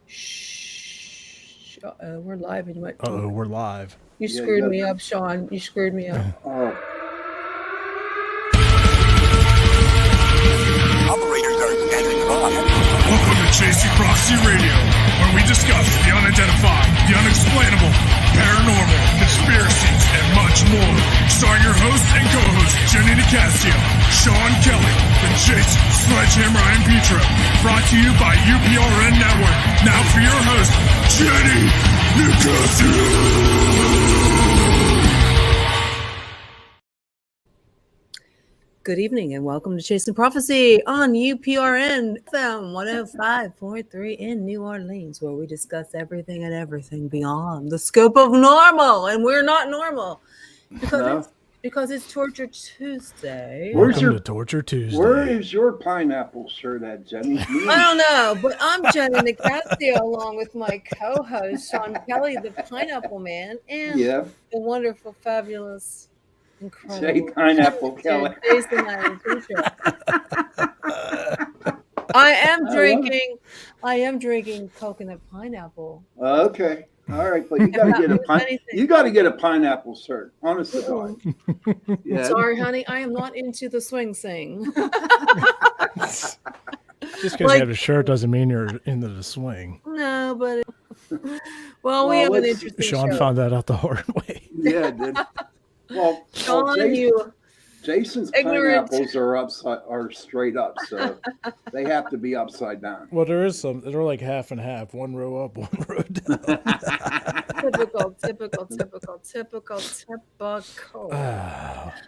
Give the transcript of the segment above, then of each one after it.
Shh. We're live and you went. We're live. You screwed me up, Sean. You screwed me up. Operators are standing by. Welcome to Chasing Proxy Radio, where we discuss the unidentified, the unexplainable, paranormal, conspiracies, and much more. Starring your host and co-host, Jenny Nicasio, Sean Kelly, and Jason Sledgehammer and Petro. Brought to you by UPRN Network. Now for your host, Jenny Nicasio. Good evening and welcome to Chasing Prophecy on UPRN FM 105.3 in New Orleans, where we discuss everything and everything beyond the scope of normal. And we're not normal because it's Torture Tuesday. Welcome to Torture Tuesday. Where is your pineapple shirt at, Jenny? I don't know, but I'm Jenny Nicasio along with my co-host, Sean Kelly, the Pineapple Man, and the wonderful, fabulous, incredible Say Pineapple Kelly. Jason and I am drinking coconut pineapple. Okay. All right, but you gotta get a pineapple shirt. Honest to God. Yeah. Sorry, honey, I am not into the swing sing. Just because you have a shirt doesn't mean you're into the swing. No, but we have an interesting Sean show. found that out the hard way. Yeah, dude. Well, Jason's pineapples are straight up, so they have to be upside down. Well, there is some. They're like half and half. One row up, one row down. Typical.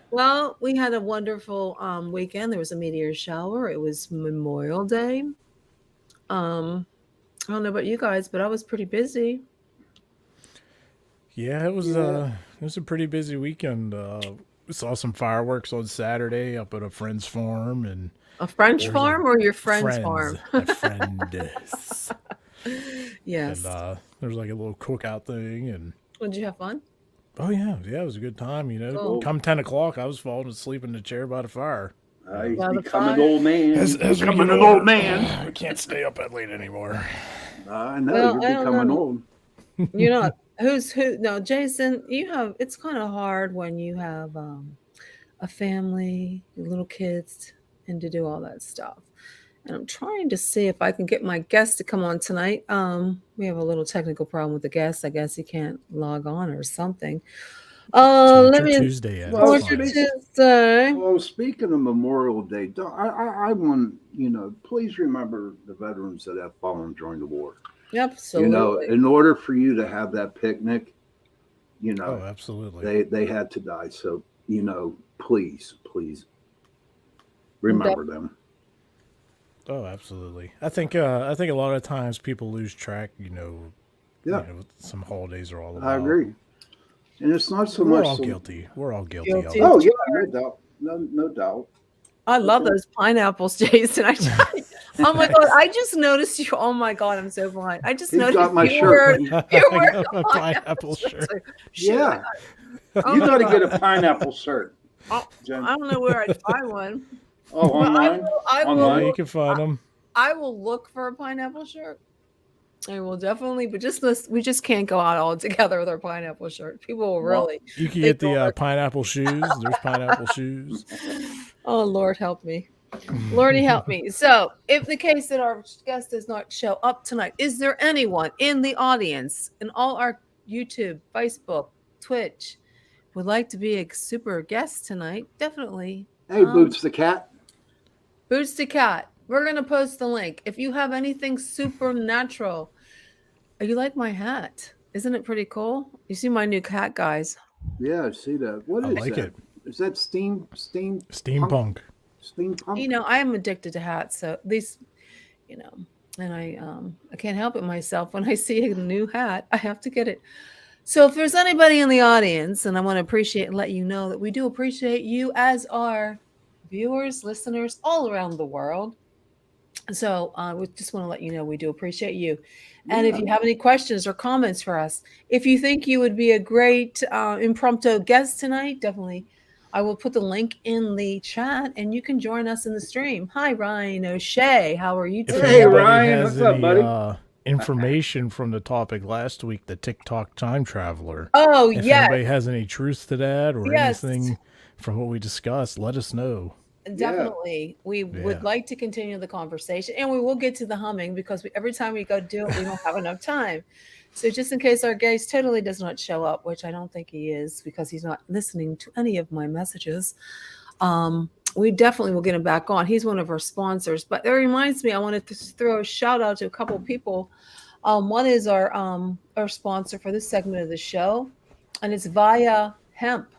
Well, we had a wonderful weekend. There was a meteor shower. It was Memorial Day. I don't know about you guys, but I was pretty busy. Yeah, it was a pretty busy weekend. We saw some fireworks on Saturday up at a friend's farm, and a French farm or your friend's farm? A friend. Yes. And there was like a little cookout thing, and did you have fun? Oh yeah, it was a good time. You know, cool. Come 10 o'clock, I was falling asleep in the chair by the fire. He's becoming an old man. Becoming an old man. I can't stay up that late anymore. I know, you're becoming old. You're not. Who's who? No, Jason, it's kind of hard when you have a family, little kids, and to do all that stuff. And I'm trying to see if I can get my guest to come on tonight. We have a little technical problem with the guest. I guess he can't log on or something. Tuesday. Tuesday. Well, speaking of Memorial Day, I want, please remember the veterans that have fallen during the war. Absolutely. In order for you to have that picnic, absolutely, they had to die. So, please remember them. Oh, absolutely. I think a lot of times people lose track. What some holidays are all about. I agree, and it's not so much. We're all guilty. Of it. Oh yeah, no doubt, no doubt. I love those pineapples, Jason. Oh my God! I just noticed you. Oh my God! I'm so blind. I just noticed got my you shirt. You're wearing a pineapple shirt. Yeah, you got to get a pineapple shirt. I don't know where I'd find one. Oh, online. Online, you can find them. I will look for a pineapple shirt. I will definitely, but we just can't go out all together with our pineapple shirt. People will really. You can get the pineapple shoes. There's pineapple shoes. Oh, Lord help me. Lordy help me. So, if the case that our guest does not show up tonight, is there anyone in the audience in all our YouTube, Facebook, Twitch would like to be a super guest tonight? Definitely. Hey, Boots the Cat. Boots the Cat. We're going to post the link. If you have anything supernatural, you like my hat? Isn't it pretty cool? You see my new hat, guys? Yeah, I see that. What is that? I like it. Is that steampunk? Steampunk. Steampunk. I am addicted to hats, so these, and I can't help it myself. When I see a new hat, I have to get it. So if there's anybody in the audience, and I want to appreciate and let you know that we do appreciate you as our viewers, listeners all around the world. So we just want to let you know we do appreciate you. And if you have any questions or comments for us, if you think you would be a great impromptu guest tonight, definitely I will put the link in the chat and you can join us in the stream. Hi, Ryan O'Shea. How are you today? Hey, Ryan. What's up, buddy? Information from the topic last week, the TikTok time traveler. Oh, if yes. anybody has any truth to that or Yes. anything from what we discussed, let us know. Definitely. We would like to continue the conversation, and we will get to the humming because every time we go do it, we don't have enough time. So just in case our guest totally does not show up, which I don't think he is because he's not listening to any of my messages, we definitely will get him back on. He's one of our sponsors. But that reminds me, I wanted to throw a shout out to a couple of people. One is our sponsor for this segment of the show, and it's Via Hemp.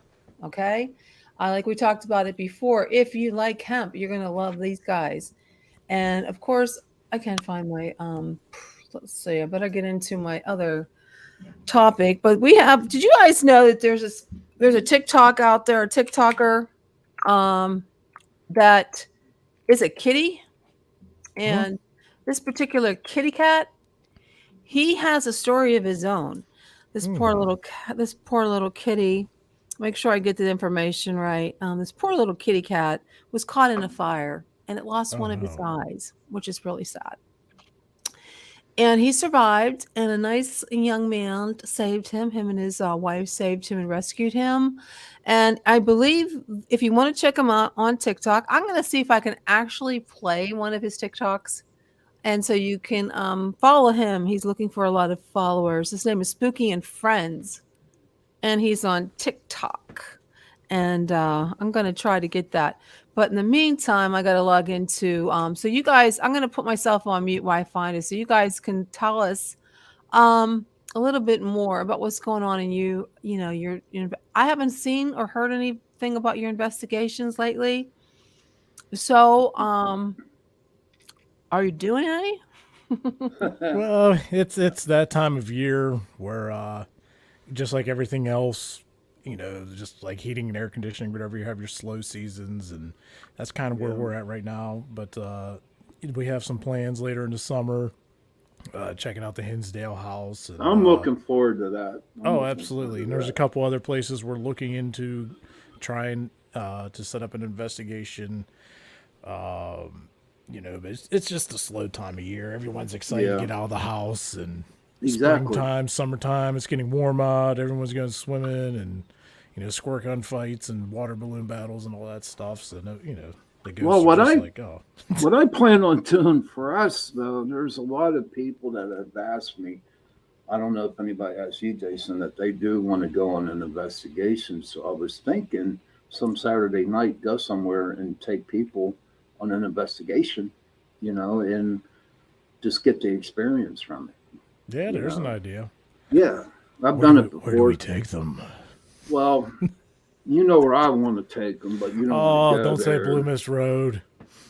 Okay. Like we talked about it before, if you like hemp, you're going to love these guys. And of course, I can't find my, let's see, I better get into my other topic. But did you guys know that there's a TikTok out there, a TikToker that is a kitty? And this particular kitty cat, he has a story of his own. This poor little kitty. Make sure I get the information right. This poor little kitty cat was caught in a fire and it lost one of his eyes, which is really sad. And he survived, and a nice young man saved him. Him and his wife saved him and rescued him. And I believe if you want to check him out on TikTok, I'm going to see if I can actually play one of his TikToks. And so you can follow him. He's looking for a lot of followers. His name is Spooky and Friends. And he's on TikTok. And I'm going to try to get that. But in the meantime, I got to log into. So you guys, I'm going to put myself on mute while I find it. So you guys can tell us a little bit more about what's going on in your. I haven't seen or heard anything about your investigations lately. So are you doing any? Well, it's that time of year where just like everything else, just like heating and air conditioning, whatever, you have your slow seasons, and that's kind of where we're at right now. But we have some plans later in the summer, checking out the Hinsdale house. And, I'm looking forward to that. Absolutely. And there's a couple other places we're looking into trying to set up an investigation. But it's just a slow time of year. Everyone's excited to get out of the house, and springtime, summertime, it's getting warm out. Everyone's going swimming, and squirt gun fights and water balloon battles and all that stuff. So what I plan on doing for us, though, there's a lot of people that have asked me. I don't know if anybody asked you, Jason, that they do want to go on an investigation. So I was thinking some Saturday night, go somewhere and take people on an investigation, and just get the experience from it. Yeah, there's an idea. Yeah, I've done it before. Where do we take them? Well, you know where I want to take them, but you don't. Oh, don't say Blue Mist Road.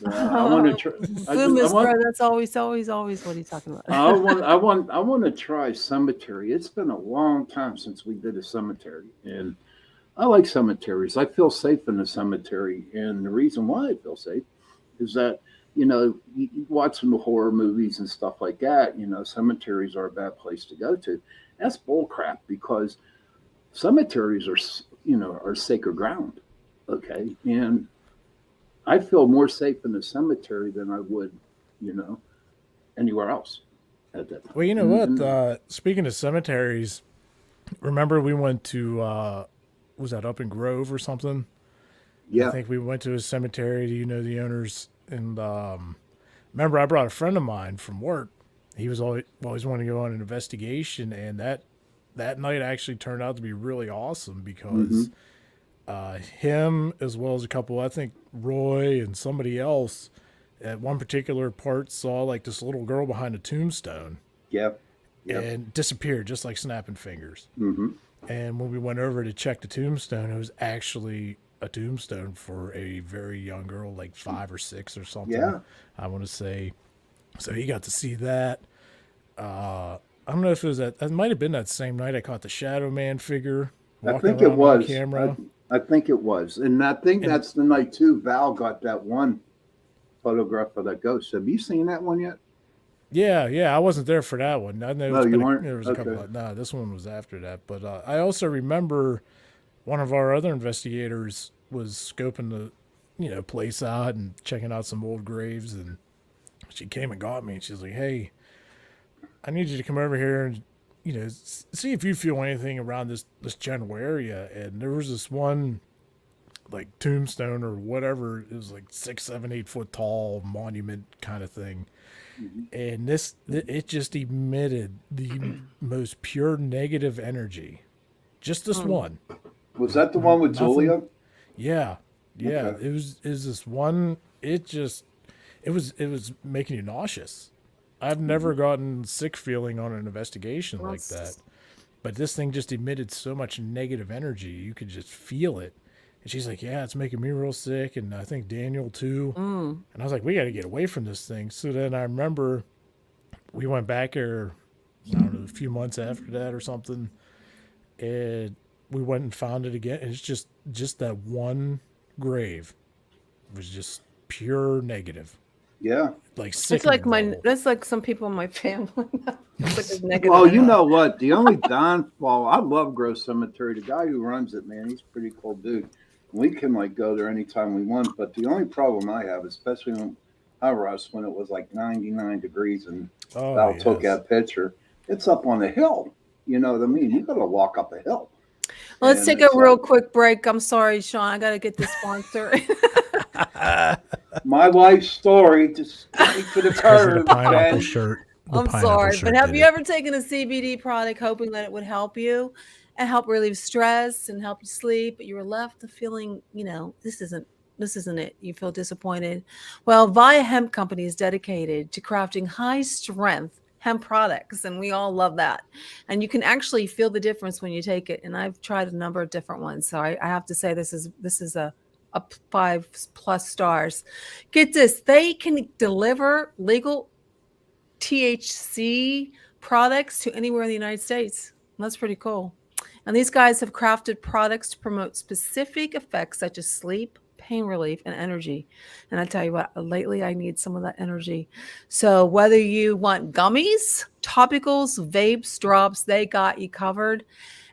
I want to try. Blue Mist Road. That's always what he's talking about. I want to try cemetery. It's been a long time since we did a cemetery, and I like cemeteries. I feel safe in the cemetery, and the reason why I feel safe is that watching the horror movies and stuff like that, cemeteries are a bad place to go to. That's bullcrap, because cemeteries are sacred ground. Okay. And I feel more safe in the cemetery than I would, anywhere else at that time. Well, you know what? Speaking of cemeteries, remember we went to, was that up in Grove or something? Yeah. I think we went to a cemetery. The owners? And remember, I brought a friend of mine from work. He was always wanting to go on an investigation, and that night actually turned out to be really awesome because him, as well as a couple, I think Roy and somebody else, at one particular part saw like this little girl behind a tombstone. Yep. And disappeared just like snapping fingers. Mm-hmm. And when we went over to check the tombstone, it was actually a tombstone for a very young girl, like 5 or 6 or something. Yeah. I want to say. So he got to see that. I don't know if it was that might have been that same night I caught the Shadow Man figure. I think it was. Camera. I think it was. And I think that's the night too. Val got that one photograph of that ghost. Have you seen that one yet? Yeah. I wasn't there for that one. I know you weren't? There was a couple of, no, this one was after that. But I also remember one of our other investigators was scoping the, place out and checking out some old graves, and she came and got me, and she's like, "Hey, I need you to come over here and, see if you feel anything around this general area." And there was this one, like, tombstone or whatever. It was like 6, 7, 8 foot tall monument kind of thing. And it just emitted the most pure negative energy. Just this one. Was that the one with Julia? Yeah. Okay. It was this one. It was making you nauseous. I've never gotten sick feeling on an investigation like that. But this thing just emitted so much negative energy. You could just feel it. And she's like, "Yeah, it's making me real sick." And I think Daniel too. And I was like, "We got to get away from this thing." So then I remember we went back there, I don't know, a few months after that or something. And we went and found it again. And it's just that one grave was just pure negative. Yeah. Like It's sick. like that's like some people in my family. It's like a negative. Well, you know what? The only downfall, I love Grove Cemetery. The guy who runs it, man, he's a pretty cool dude. We can like go there anytime we want. But the only problem I have, especially when I rushed when it was like 99 degrees and Val took that picture, it's up on the hill. You know what I mean? You got to walk up a hill. Well, let's take a real quick break. I'm sorry, Sean. I got to get this sponsor. My wife's story just to the curve. Pineapple shirt. I'm sorry, but have you ever taken a CBD product hoping that it would help you and help relieve stress and help you sleep, but you were left feeling, this isn't it. You feel disappointed. Well, Via Hemp Company is dedicated to crafting high strength hemp products, and we all love that. And you can actually feel the difference when you take it. And I've tried a number of different ones, so I have to say this is a 5+ stars. Get this, they can deliver legal THC products to anywhere in the United States. That's pretty cool. And these guys have crafted products to promote specific effects such as sleep, pain relief, and energy. And I tell you what, lately I need some of that energy. So whether you want gummies, topicals, vapes, drops, they got you covered.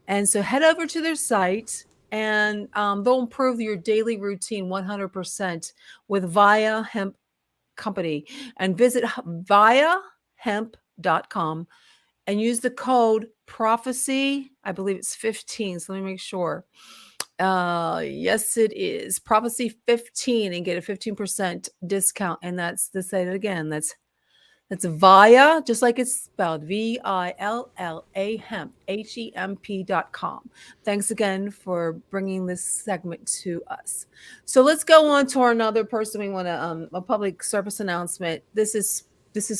And so head over to their site, and they'll improve your daily routine 100% with Via Hemp Company. And visit viahemp.com and use the code prophecy. I believe it's 15. So let me make sure. Yes, it is prophecy 15 and get a 15% discount. And that's, to say it again, that's Via, just like it's spelled, VILLA hemp, HEMP.com. Thanks again for bringing this segment to us. So let's go on to another person. We want to a public service announcement. This is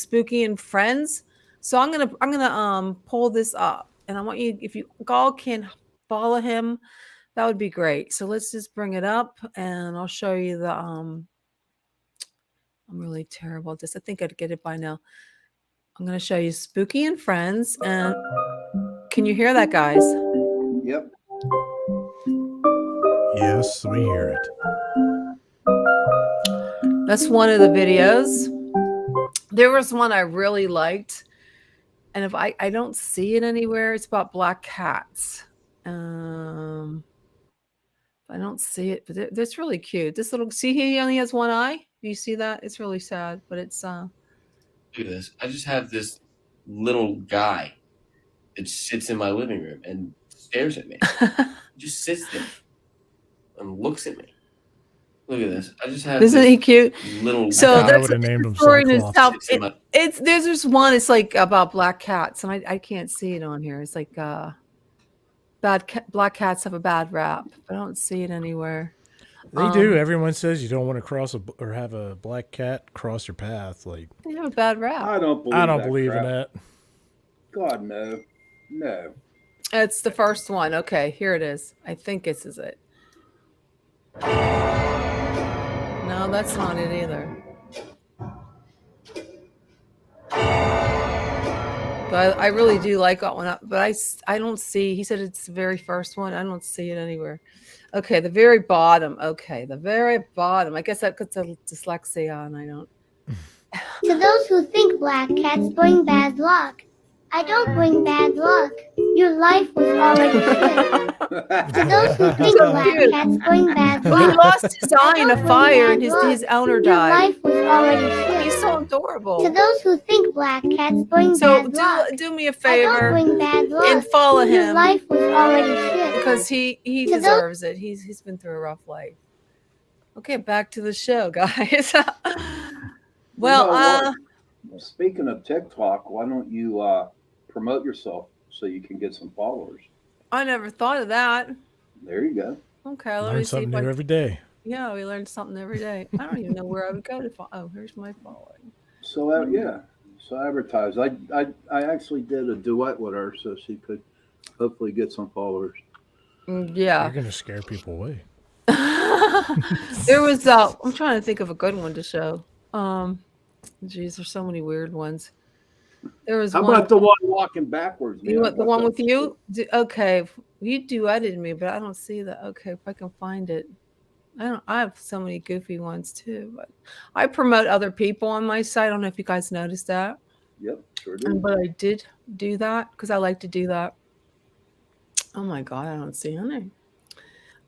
Spooky and Friends. So I'm gonna pull this up, and I want you, if you all can follow him, that would be great. So let's just bring it up, and I'll show you the I'm really terrible at this. I think I'd get it by now. I'm going to show you Spooky and Friends. And can you hear that, guys? Yep. Yes, we hear it. That's one of the videos. There was one I really liked. And if I don't see it anywhere, it's about black cats. I don't see it, but that's really cute. This little, see, he only has one eye. Do you see that? It's really sad, but it's Look at this. I just have this little guy that sits in my living room and stares at me. He just sits there and looks at me. Look at this. I just have Isn't he cute? Little So guy. that's I named him story in Cyclops. itself. There's this one, it's like about black cats, and I can't see it on here. It's like black cats have a bad rap. I don't see it anywhere. They do. Everyone says you don't want to cross or have a black cat cross your path. Like, They have a bad rap. I don't believe in that. God, no. No. It's the first one. Okay, here it is. I think this is it. No, that's not it either. But I really do like that one, but I don't see. He said it's the very first one. I don't see it anywhere. Okay, the very bottom. Okay, the very bottom. I guess that puts a dyslexia on. I don't. To those who think black cats bring bad luck, I don't bring bad luck. Your life was already shit. To those who think So black cute. cats bring bad Well, he luck, lost his eye in a fire and his owner your died. life was already shit. He's so To adorable. those who think black cats bring So bad luck, do me a I don't favor bring bad luck. and follow Your him life was already shit. because he To those- deserves it. He's been through a rough life. Okay, back to the show, guys. Well, Well, speaking of TikTok, why don't you promote yourself so you can get some followers? I never thought of that. There you go. Okay, let me Learn see. something If new I, every day. yeah, we learn something every day. I don't even know where I would go to follow. Oh, here's my following. So so advertise. I actually did a duet with her so she could hopefully get some followers. Yeah. You're gonna scare people away. There was I'm trying to think of a good one to show. Geez, there's so many weird ones. There was How one. about the one walking backwards? You want the one with you? Okay, you duetted me, but I don't see that. Okay, if I can find it. I have so many goofy ones too, but I promote other people on my site. I don't know if you guys noticed that. Yep, sure did. But I did do that because I like to do that. Oh my God, I don't see any.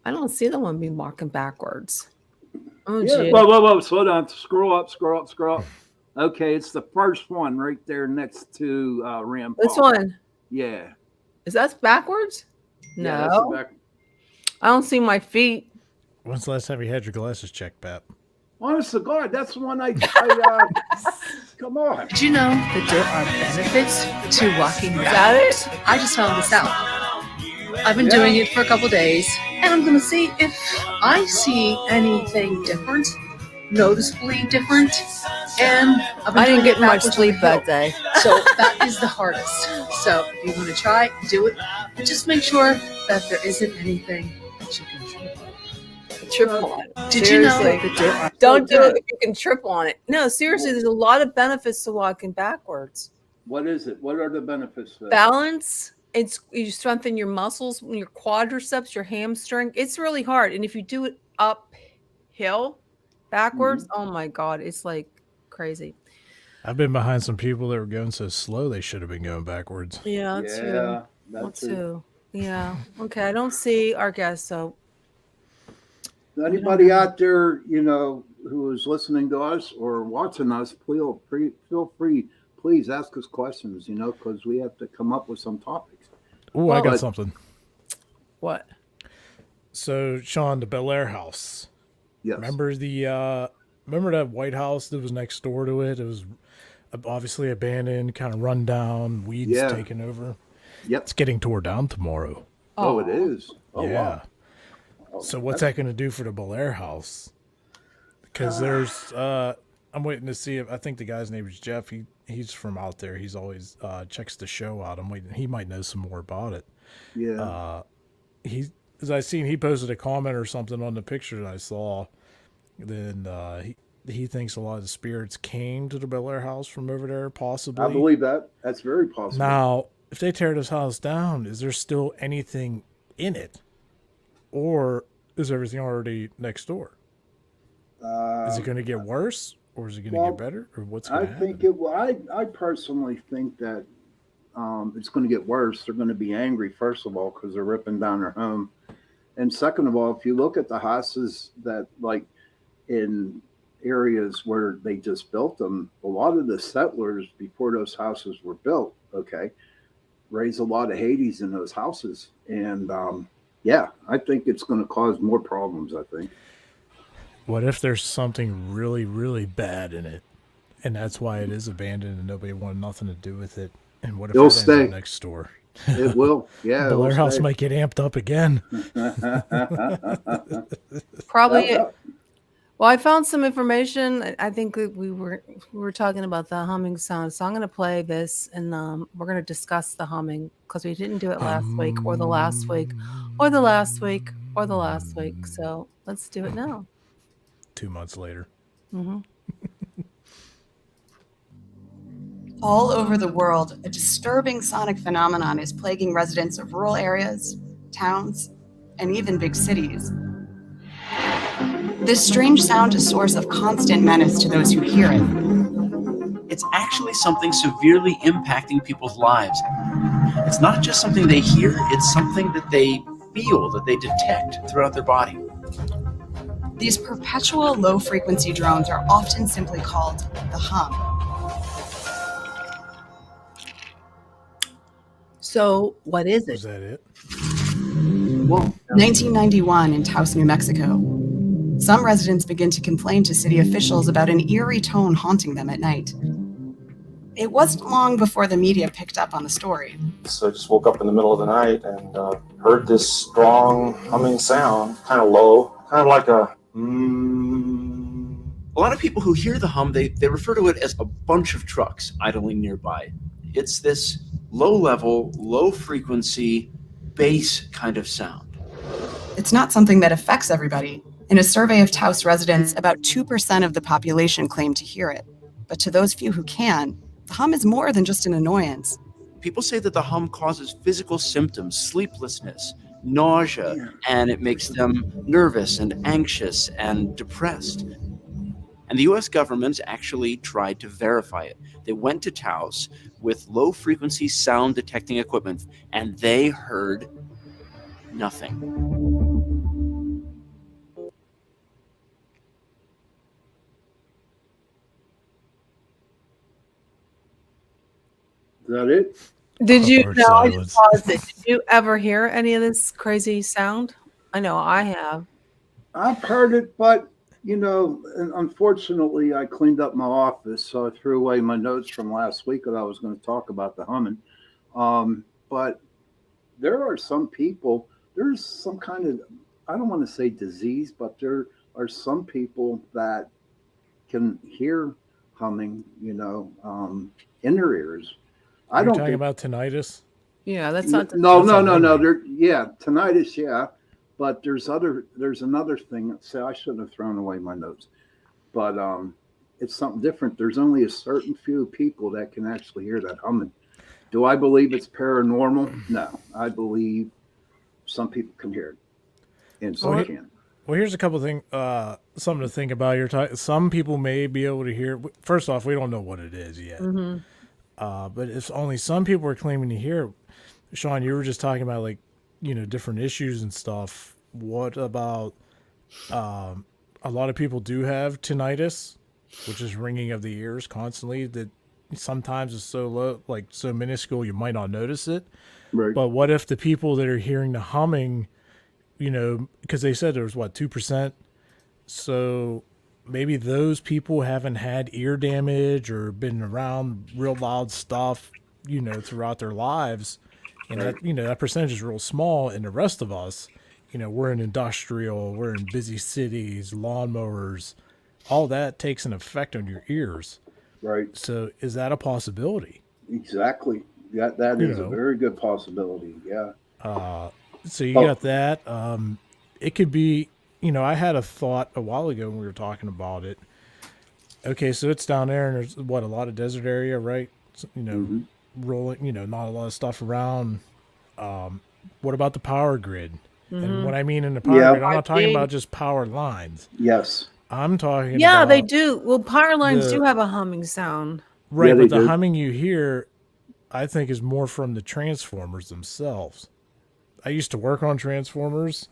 I don't see the one being walking backwards. Oh, Yeah. gee. Whoa. Slow down. Scroll up. Okay, it's the first one right there next to Ram. This Paul. one. Yeah. Is that backwards? No. Yeah, that's the back. I don't see my feet. When's the last time you had your glasses checked, Pat? Honest to God, that's the one I come on. Did you know that there are benefits to walking Is that backwards? it? I just found this out. I've been doing it for a couple days, and I'm going to see if I see anything different, noticeably different. And I've been I didn't doing get it much backwards sleep on the hill. that day. So that is the hardest. So if you want to try, do it. But just make sure that there isn't anything that you can trip on. Triple on it. Did you know Seriously. that there are Don't do it if you can trip on it. No, seriously, there's a lot of benefits to walking backwards. What is it? What are the benefits? Balance. You strengthen your muscles, your quadriceps, your hamstring. It's really hard. And if you do it uphill, backwards, oh my God, it's like crazy. I've been behind some people that were going so slow they should have been going backwards. Yeah, that's true. Yeah, That that's it. too. Yeah. Okay, I don't see our guest, so Anybody out there, who is listening to us or watching us, feel free. Please ask us questions, because we have to come up with some topics. Oh, I got But- something. what? So, Sean, the Bel Air house. Yes. Remember that White House that was next door to it? It was obviously abandoned, kind of run down, weeds Yeah. taken over. Yep. It's getting tore down tomorrow. Oh, it is. Oh, yeah. wow. So what's that going to do for the Bel Air house? Because there's, I'm waiting to see if I think the guy's name is Jeff. He's from out there. He's always checks the show out. I'm waiting. He might know some more about it. Yeah. As I seen, he posted a comment or something on the picture that I saw. Then he thinks a lot of the spirits came to the Bel Air house from over there, possibly. I believe that. That's very possible. Now, if they tear this house down, is there still anything in it? Or is everything already next door? Is it going to get worse, or is it going to get better, or what's going I to happen? think it will. I personally think that it's going to get worse. They're going to be angry, first of all, because they're ripping down their home. And second of all, if you look at the houses that, like, in areas where they just built them, a lot of the settlers before those houses were built, raised a lot of Hades in those houses. And, yeah, I think it's going to cause more problems, I think. What if there's something really, really bad in it, and that's why it is abandoned and nobody wanted nothing to do with it? And what if It'll it ends stay. up next door? It will. Yeah. Bel Air it'll house stay. might get amped up again. Probably. Yeah. Well, I found some information. I think that we were talking about the humming sound, so I'm going to play this, and we're going to discuss the humming because we didn't do it last week, or the last week, or the last week, or the last week. So let's do it now. 2 months later. All over the world, a disturbing sonic phenomenon is plaguing residents of rural areas, towns, and even big cities. This strange sound is a source of constant menace to those who hear it. it's actually something severely impacting people's lives. It's not just something they hear, it's something that they feel, that they detect throughout their body. These perpetual low-frequency drones are often simply called the hum. So, what is Was it? that it? Well, 1991 in Taos, New Mexico. Some residents begin to complain to city officials about an eerie tone haunting them at night. It wasn't long before the media picked up on the story. So I just woke up in the middle of the night and heard this strong humming sound, kind of low, kind of like a A lot of people who hear the hum, they refer to it as a bunch of trucks idling nearby. It's this low-level, low-frequency, bass kind of sound. It's not something that affects everybody. In a survey of Taos residents, about 2% of the population claim to hear it. But to those few who can, the hum is more than just an annoyance. People say that the hum causes physical symptoms, sleeplessness, nausea, and it makes them nervous and anxious and depressed. And the US government actually tried to verify it. They went to Taos with low-frequency sound detecting equipment, and they heard nothing. Is that it? Did you? Awkward No, I silence. just paused it. Did you ever hear any of this crazy sound? I know I have. I've heard it, but and unfortunately, I cleaned up my office, so I threw away my notes from last week that I was going to talk about the humming. But there are some people. There's some kind of, I don't want to say disease, but there are some people that can hear humming, in their ears. I You're don't talking think, about tinnitus? Yeah, that's not. no, that's no, a no, no. memory. Tinnitus, yeah. But there's another thing. Say I shouldn't have thrown away my notes, but it's something different. There's only a certain few people that can actually hear that humming. Do I believe it's paranormal? No, I believe some people can hear it, and some can. Well, here's a couple things, something to think about. Some people may be able to hear. First off, we don't know what it is yet. Mm-hmm. But if only some people are claiming to hear. Sean, you were just talking about different issues and stuff. What about a lot of people do have tinnitus, which is ringing of the ears constantly, that sometimes is so low, so minuscule you might not notice it. Right. But what if the people that are hearing the humming, because they said there was 2%, so maybe those people haven't had ear damage or been around real loud stuff, throughout their lives. And that, that percentage is real small. And the rest of us, we're in industrial, we're in busy cities, lawnmowers, all that takes an effect on your ears. Right. So is that a possibility? Exactly. That is a very good possibility. Yeah. So you got that. It could be, I had a thought a while ago when we were talking about it. Okay, so it's down there and there's a lot of desert area, right? So, rolling, not a lot of stuff around. What about the power grid? Mm-hmm. And what I mean in the power grid, I'm not talking about just power lines. Yes. I'm talking Yeah, about they do. Well, power lines do have a humming sound. Right, Yeah, but the do. humming you hear, I think, is more from the transformers themselves. I used to work on transformers,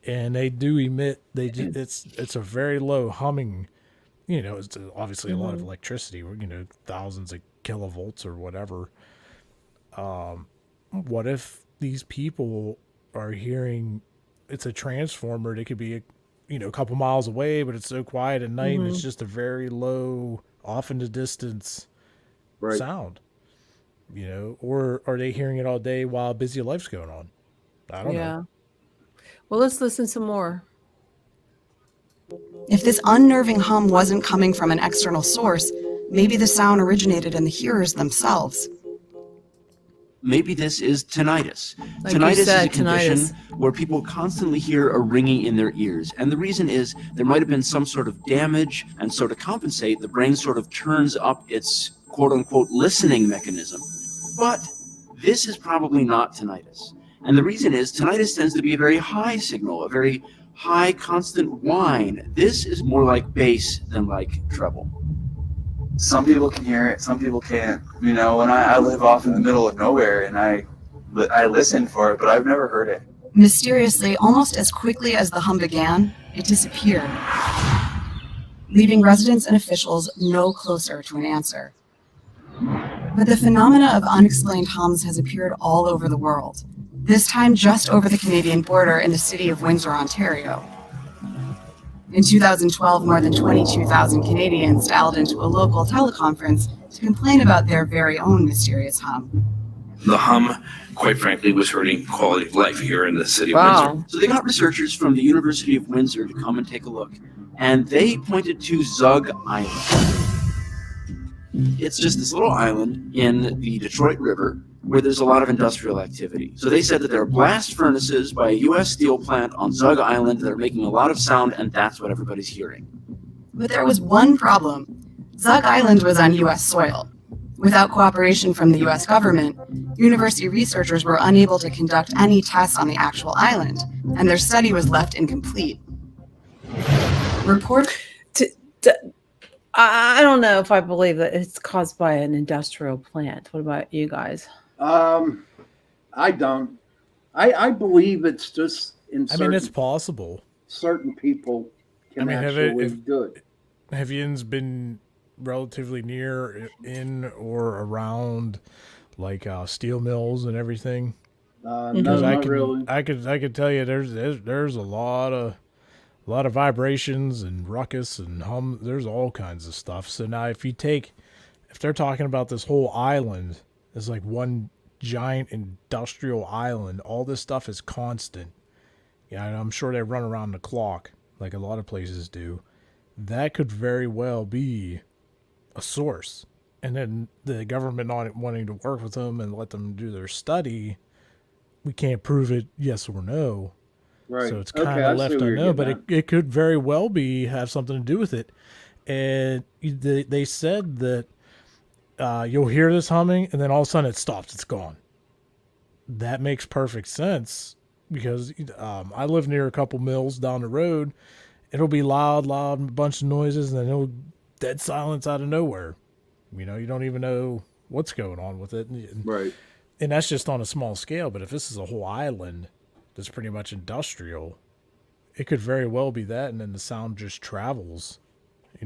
and they do emit. It's a very low humming. It's obviously a lot of electricity. Thousands of kilovolts or whatever. What if these people are hearing? It's a transformer. They could be a couple miles away, but it's so quiet at night, and it's just a very low, off in the distance sound. Or are they hearing it all day while busy life's going on? I don't know. Well, let's listen some more. If this unnerving hum wasn't coming from an external source, maybe the sound originated in the hearers themselves. Maybe this is tinnitus. Like you Tinnitus said, is a condition tinnitus. where people constantly hear a ringing in their ears. And the reason is there might have been some sort of damage, and so to compensate, the brain sort of turns up its quote-unquote listening mechanism. But this is probably not tinnitus. And the reason is tinnitus tends to be a very high signal, a very high constant whine. This is more like bass than like treble. some people can hear it, some people can't. You know, and I live off in the middle of nowhere, and I listen for it, but I've never heard it. Mysteriously, almost as quickly as the hum began, it disappeared, leaving residents and officials no closer to an answer. But the phenomena of unexplained hums has appeared all over the world, this time just over the Canadian border in the city of Windsor, Ontario. In 2012, more than 22,000 Canadians dialed into a local teleconference to complain about their very own mysterious hum. The hum, quite frankly, was hurting quality of life here in the city of Windsor. So they got researchers from the University of Windsor to come and take a look, and they pointed to Zug Island. It's just this little island in the Detroit River where there's a lot of industrial activity. So they said that there are blast furnaces by a U.S. steel plant on Zug Island that are making a lot of sound, and that's what everybody's hearing. But there was one problem. Zug Island was on U.S. soil. Without cooperation from the U.S. government, university researchers were unable to conduct any tests on the actual island, and their study was left incomplete. I don't know if I believe that it's caused by an industrial plant. What about you guys? I don't. I believe it's just in I mean, it's possible. Certain people can actually do it. Have you been relatively near in or around like steel mills and everything? No, not really. I could tell you there's a lot of vibrations and ruckus and hum. There's all kinds of stuff. So now if they're talking about this whole island as like one giant industrial island, all this stuff is constant. Yeah, and I'm sure they run around the clock like a lot of places do. That could very well be a source. And then the government not wanting to work with them and let them do their study, we can't prove it yes or no. Right. So it's kind of left unknown, but it could very well have something to do with it. And they said that you'll hear this humming, and then all of a sudden it stops. It's gone. That makes perfect sense because I live near a couple mills down the road. It'll be loud, bunch of noises, and then it'll dead silence out of nowhere. You know, you don't even know what's going on with it. Right. And that's just on a small scale. But if this is a whole island that's pretty much industrial, it could very well be that, and then the sound just travels,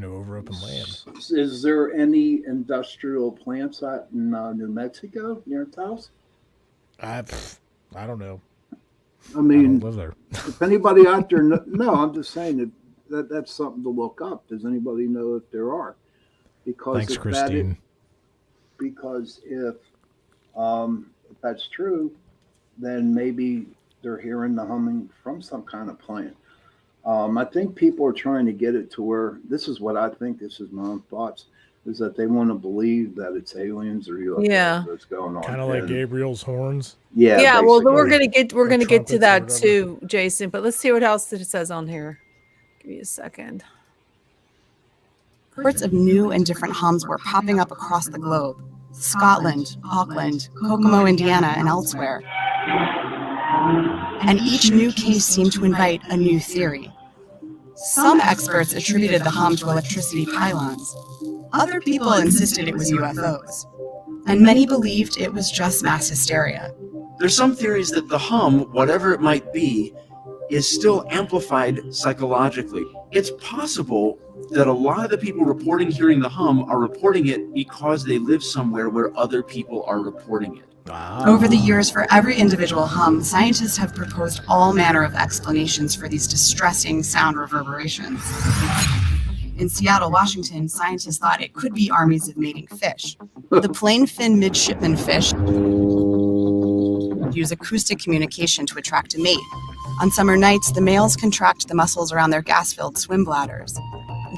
over open land. Is there any industrial plants out in New Mexico near your house? I don't know. I mean, I don't live there. If anybody out there, no, I'm just saying that's something to look up. Does anybody know if there are? Because thanks, Christine. Because if that's true, then maybe they're hearing the humming from some kind of plant. I think people are trying to get it to where, this is what I think, this is my own thoughts, is that they want to believe that it's aliens or UFOs that's going on. Kind of like Gabriel's horns. Yeah. Yeah, well, we're gonna get to that too, Jason. But let's see what else it says on here. Give me a second. Reports of new and different hums were popping up across the globe. Scotland, Auckland, Kokomo, Indiana, and elsewhere. And each new case seemed to invite a new theory. Some experts attributed the hum to electricity pylons. Other people insisted it was UFOs. And many believed it was just mass hysteria. There's some theories that the hum, whatever it might be, is still amplified psychologically. It's possible that a lot of the people reporting hearing the hum are reporting it because they live somewhere where other people are reporting it. Over the years, for every individual hum, scientists have proposed all manner of explanations for these distressing sound reverberations. In Seattle, Washington, scientists thought it could be armies of mating fish. The plain fin midshipman fish use acoustic communication to attract a mate. On summer nights, the males contract the muscles around their gas-filled swim bladders.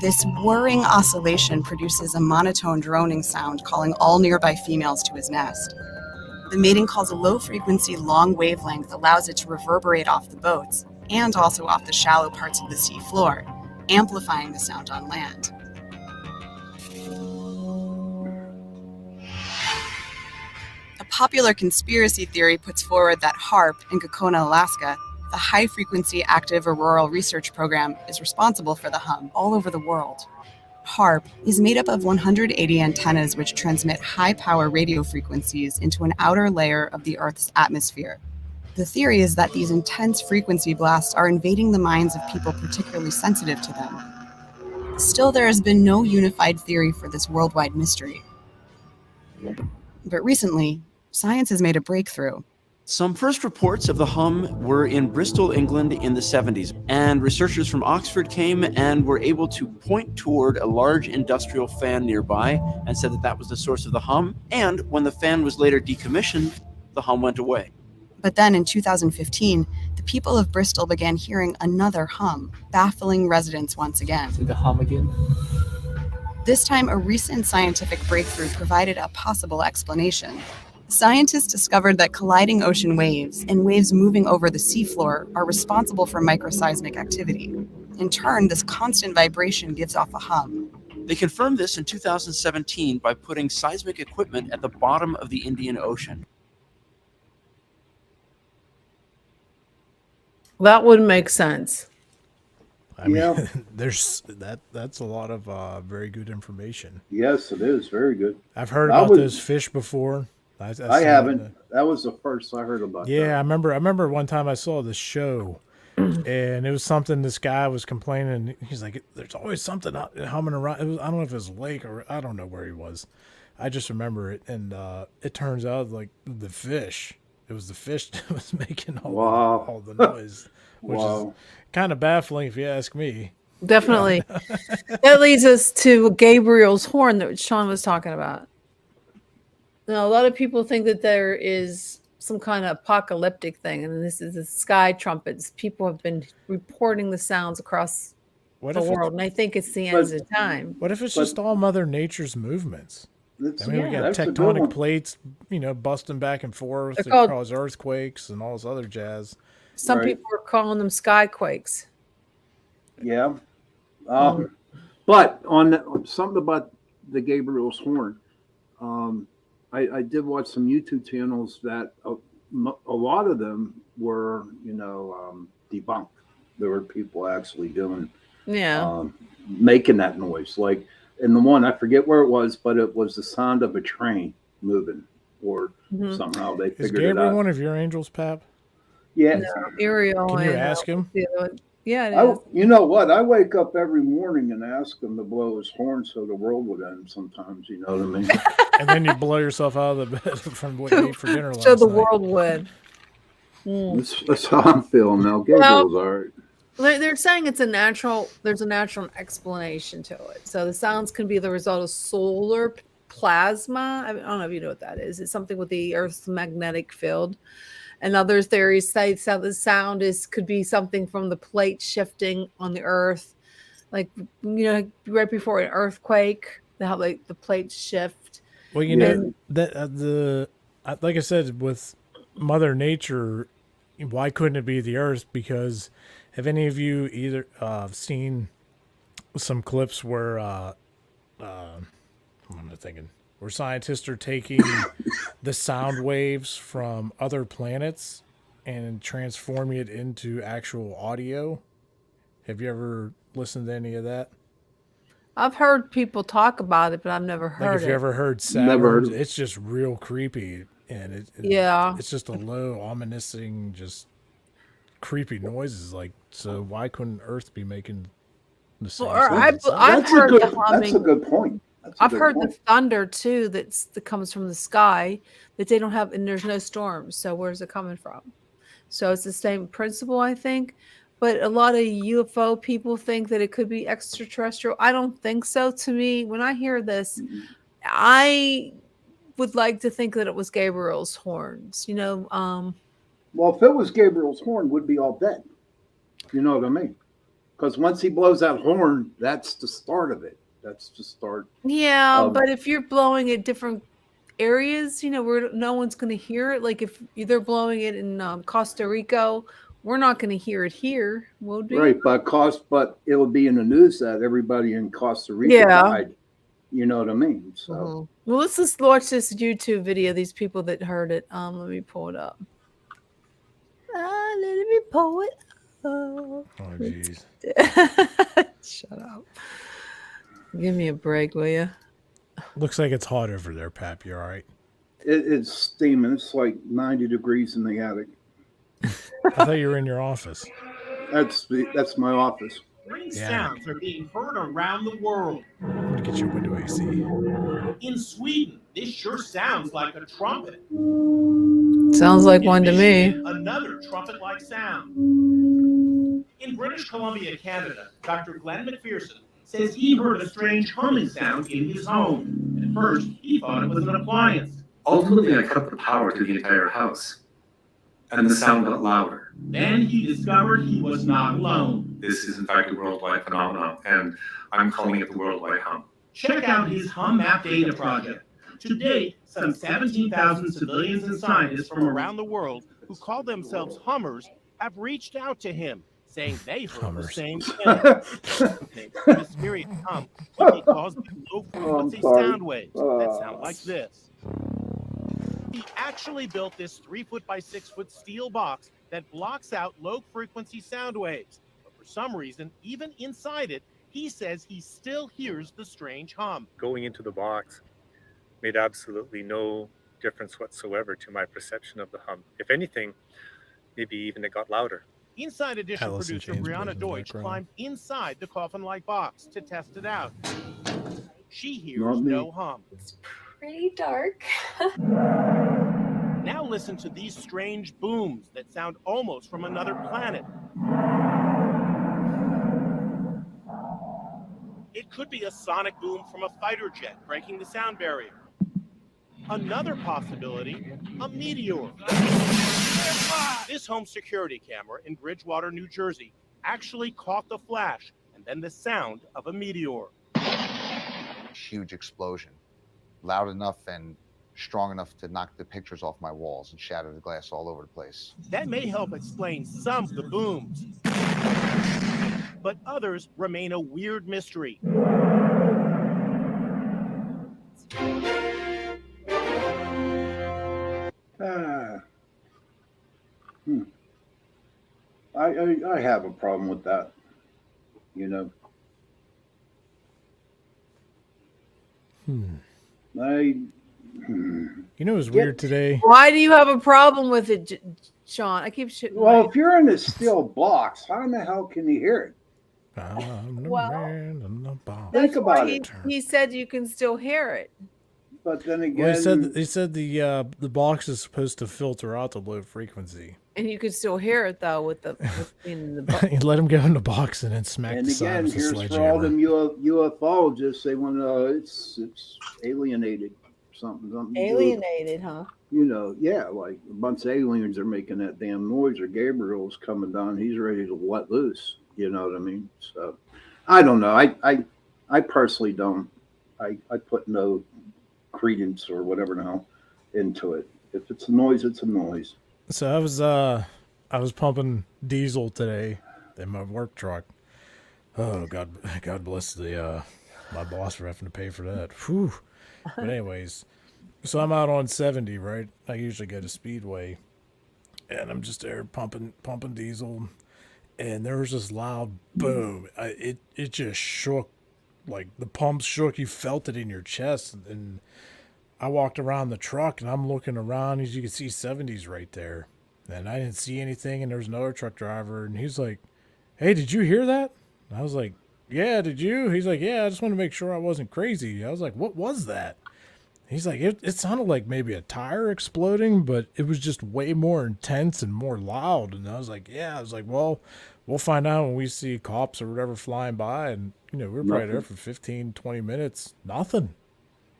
This whirring oscillation produces a monotone droning sound, calling all nearby females to his nest. The mating call's a low-frequency, long wavelength allows it to reverberate off the boats and also off the shallow parts of the sea floor, amplifying the sound on land. A popular conspiracy theory puts forward that HAARP in Kokona, Alaska, the High Frequency Active Auroral Research Program, is responsible for the hum all over the world. HARP is made up of 180 antennas which transmit high-power radio frequencies into an outer layer of the Earth's atmosphere. The theory is that these intense frequency blasts are invading the minds of people particularly sensitive to them. Still, there has been no unified theory for this worldwide mystery. But recently, science has made a breakthrough. Some first reports of the hum were in Bristol, England in the 70s, and researchers from Oxford came and were able to point toward a large industrial fan nearby and said that that was the source of the hum, and when the fan was later decommissioned, the hum went away. But then in 2015, the people of Bristol began hearing another hum, baffling residents once again. The hum again? This time, a recent scientific breakthrough provided a possible explanation. Scientists discovered that colliding ocean waves and waves moving over the seafloor are responsible for microseismic activity. In turn, this constant vibration gives off a hum. They confirmed this in 2017 by putting seismic equipment at the bottom of the Indian Ocean. That would make sense. I mean, that's a lot of very good information. Yes, it is very good. I've heard about those fish before. I haven't. That was the first I heard about. Yeah, that. I remember one time I saw this show, and it was something this guy was complaining. He's like, "There's always something humming around." I don't know if it was a lake or I don't know where he was. I just remember it, and it turns out like the fish. It was the fish that was making all the noise, which is kind of baffling if you ask me. Definitely. That leads us to Gabriel's horn that Sean was talking about. Now, a lot of people think that there is some kind of apocalyptic thing, and this is the sky trumpets. People have been reporting the sounds across the world, and I think it's the end of the time. What if it's just all Mother Nature's movements? We got tectonic plates, busting back and forth that cause earthquakes and all this other jazz. Some people are calling them skyquakes. Yeah. But on something about the Gabriel's horn, I did watch some YouTube channels that a lot of them were, debunked. There were people actually doing, making that noise. Like in the one, I forget where it was, but it was the sound of a train moving, or somehow they figured it out. Is Gabriel one of your angels, Pap? Yeah. No, Ariel. Can you ask him? Yeah, it is. You know what? I wake up every morning and ask him to blow his horn so the world would end sometimes, you know what I mean? And then you blow yourself out of the bed from what you ate for dinner last So the night. world would. That's how I'm feeling now. Gabriel's all right. They're saying there's a natural explanation to it. So the sounds can be the result of solar plasma. I don't know if you know what that is. It's something with the Earth's magnetic field. And other theories say the sound could be something from the plate shifting on the Earth, like right before an earthquake, how the plates shift. Well, like I said, with Mother Nature, why couldn't it be the Earth? Because have any of you either seen some clips where where scientists are taking the sound waves from other planets and transforming it into actual audio? Have you ever listened to any of that? I've heard people talk about it, but I've never heard it. If you ever heard sounds, it's just real creepy, and it's just a low, ominous, just creepy noises. Like, so why couldn't Earth be making the same? I've heard the humming. That's a good point. I've heard the thunder too that comes from the sky that they don't have, and there's no storms. So where's it coming from? So it's the same principle, I think. But a lot of UFO people think that it could be extraterrestrial. I don't think so. To me, when I hear this, I would like to think that it was Gabriel's horns. Well, if it was Gabriel's horn, we'd be all dead. You know what I mean? Because once he blows that horn, that's the start of it. That's the start. Yeah, but if you're blowing at different areas, where no one's going to hear it. Like if they're blowing it in Costa Rica, we're not going to hear it here, will we? Right, but it would be in the news that everybody in Costa Rica died. You know what I mean? So, well, let's just watch this YouTube video. These people that heard it. Let me pull it up. Let me pull it up. Oh, jeez. Shut up. Give me a break, will you? Looks like it's hot over there, Pap. You all right? It's steaming. It's like 90 degrees in the attic. I thought you were in your office. That's my office. Strange sounds are being heard around the world. I'm gonna get your window AC. In Sweden, this sure sounds like a trumpet. Sounds like one to me. Another trumpet-like sound. In British Columbia, Canada, Dr. Glenn McPherson says he heard a strange humming sound in his home. At first, he thought it was an appliance. Ultimately, I cut the power to the entire house, and the sound got louder. Then he discovered he was not alone. This is, in fact, a worldwide phenomenon, and I'm calling it the worldwide hum. Check out his Hum Map Data project. To date, some 17,000 civilians and scientists from around the world who call themselves hummers have reached out to him, saying they heard the same thing. The mysterious hum could be caused by low-frequency sound waves that sound like this. He actually built this 3-foot by 6-foot steel box that blocks out low-frequency sound waves. But for some reason, even inside it, he says he still hears the strange hum. Going into the box made absolutely no difference whatsoever to my perception of the hum. If anything, maybe even it got louder. Inside Edition Allison producer James Brianna plays in the Deutsch background. climbed inside the coffin-like box to test it out. She Not hears me. no hum. Pretty dark. Now listen to these strange booms that sound almost from another planet. It could be a sonic boom from a fighter jet breaking the sound barrier. Another possibility, a meteor. This home security camera in Bridgewater, New Jersey, actually caught the flash and then the sound of a meteor. Huge explosion, loud enough and strong enough to knock the pictures off my walls and shatter the glass all over the place. That may help explain some of the booms. But others remain a weird mystery. I have a problem with that. You know. You know, it was weird today. Why do you have a problem with it, Sean? I keep shitting. Well, if you're in a steel box, how in the hell can you hear it? Think about it. He said you can still hear it. But then again, Well, he said the box is supposed to filter out the low frequency. And you could still hear it though with in the You let him go in the box and then smack and the side again, with a here's for all sledgehammer. them ufologists. They want it's alienated, something. alienated, huh? You know, yeah, like a bunch of aliens are making that damn noise, or Gabriel's coming down. He's ready to let loose. You know what I mean? So, I don't know. I personally don't. I put no credence or whatever the hell into it. If it's a noise, it's a noise. So I was pumping diesel today in my work truck. Oh God bless the my boss for having to pay for that. Whew. But anyways, so I'm out on 70, right? I usually go to Speedway, and I'm just there pumping diesel, and there was this loud boom. It just shook, like the pump shook. You felt it in your chest, and I walked around the truck, and I'm looking around. As you can see, 70s right there, and I didn't see anything. And there was another truck driver, and he's like, "Hey, did you hear that?" And I was like, "Yeah, did you?" He's like, "Yeah, I just want to make sure I wasn't crazy." I was like, "What was that?" He's like, it sounded like maybe a tire exploding, but it was just way more intense and more loud. And I was like, "Yeah." I was like, "Well, we'll find out when we see cops or whatever flying by." And, we were probably there for 15, 20 minutes. Nothing.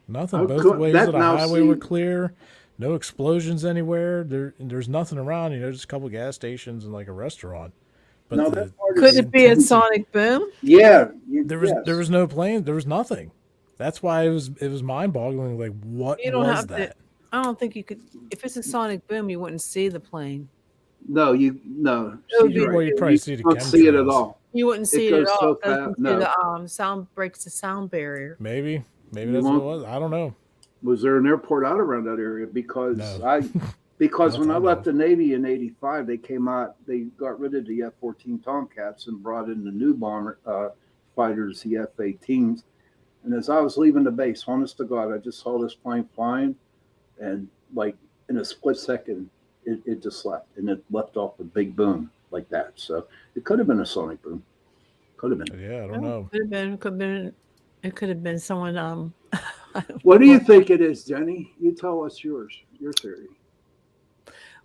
Both ways of the highway were clear. No explosions anywhere. There's nothing around, just a couple of gas stations and like a restaurant. But could it be a sonic boom? Yeah. There was no plane. There was nothing. That's why it was mind-boggling. Like, what You don't was have that? to. I don't think you could. If it's a sonic boom, you wouldn't see the plane. No. It would be- Well, you'd probably see the You don't see it at chemtrails. all. You wouldn't see it goes at all. so It doesn't fast. do No. the sound breaks the sound barrier. Maybe You that's what it won't- was. I don't know. Was there an airport out around that area? Because No. because when I Not left the Navy in '85, they came out. They got rid of the F-14 Tomcats and brought in the new bomber fighters, the F-18s. And as I was leaving the base, honest to God, I just saw this plane flying, and like in a split second, it just left, and it left off a big boom like that. So it could have been a sonic boom. Could have been. Yeah, I don't know. Could have been. It could have been someone. What do you think it is, Jenny? You tell us your theory.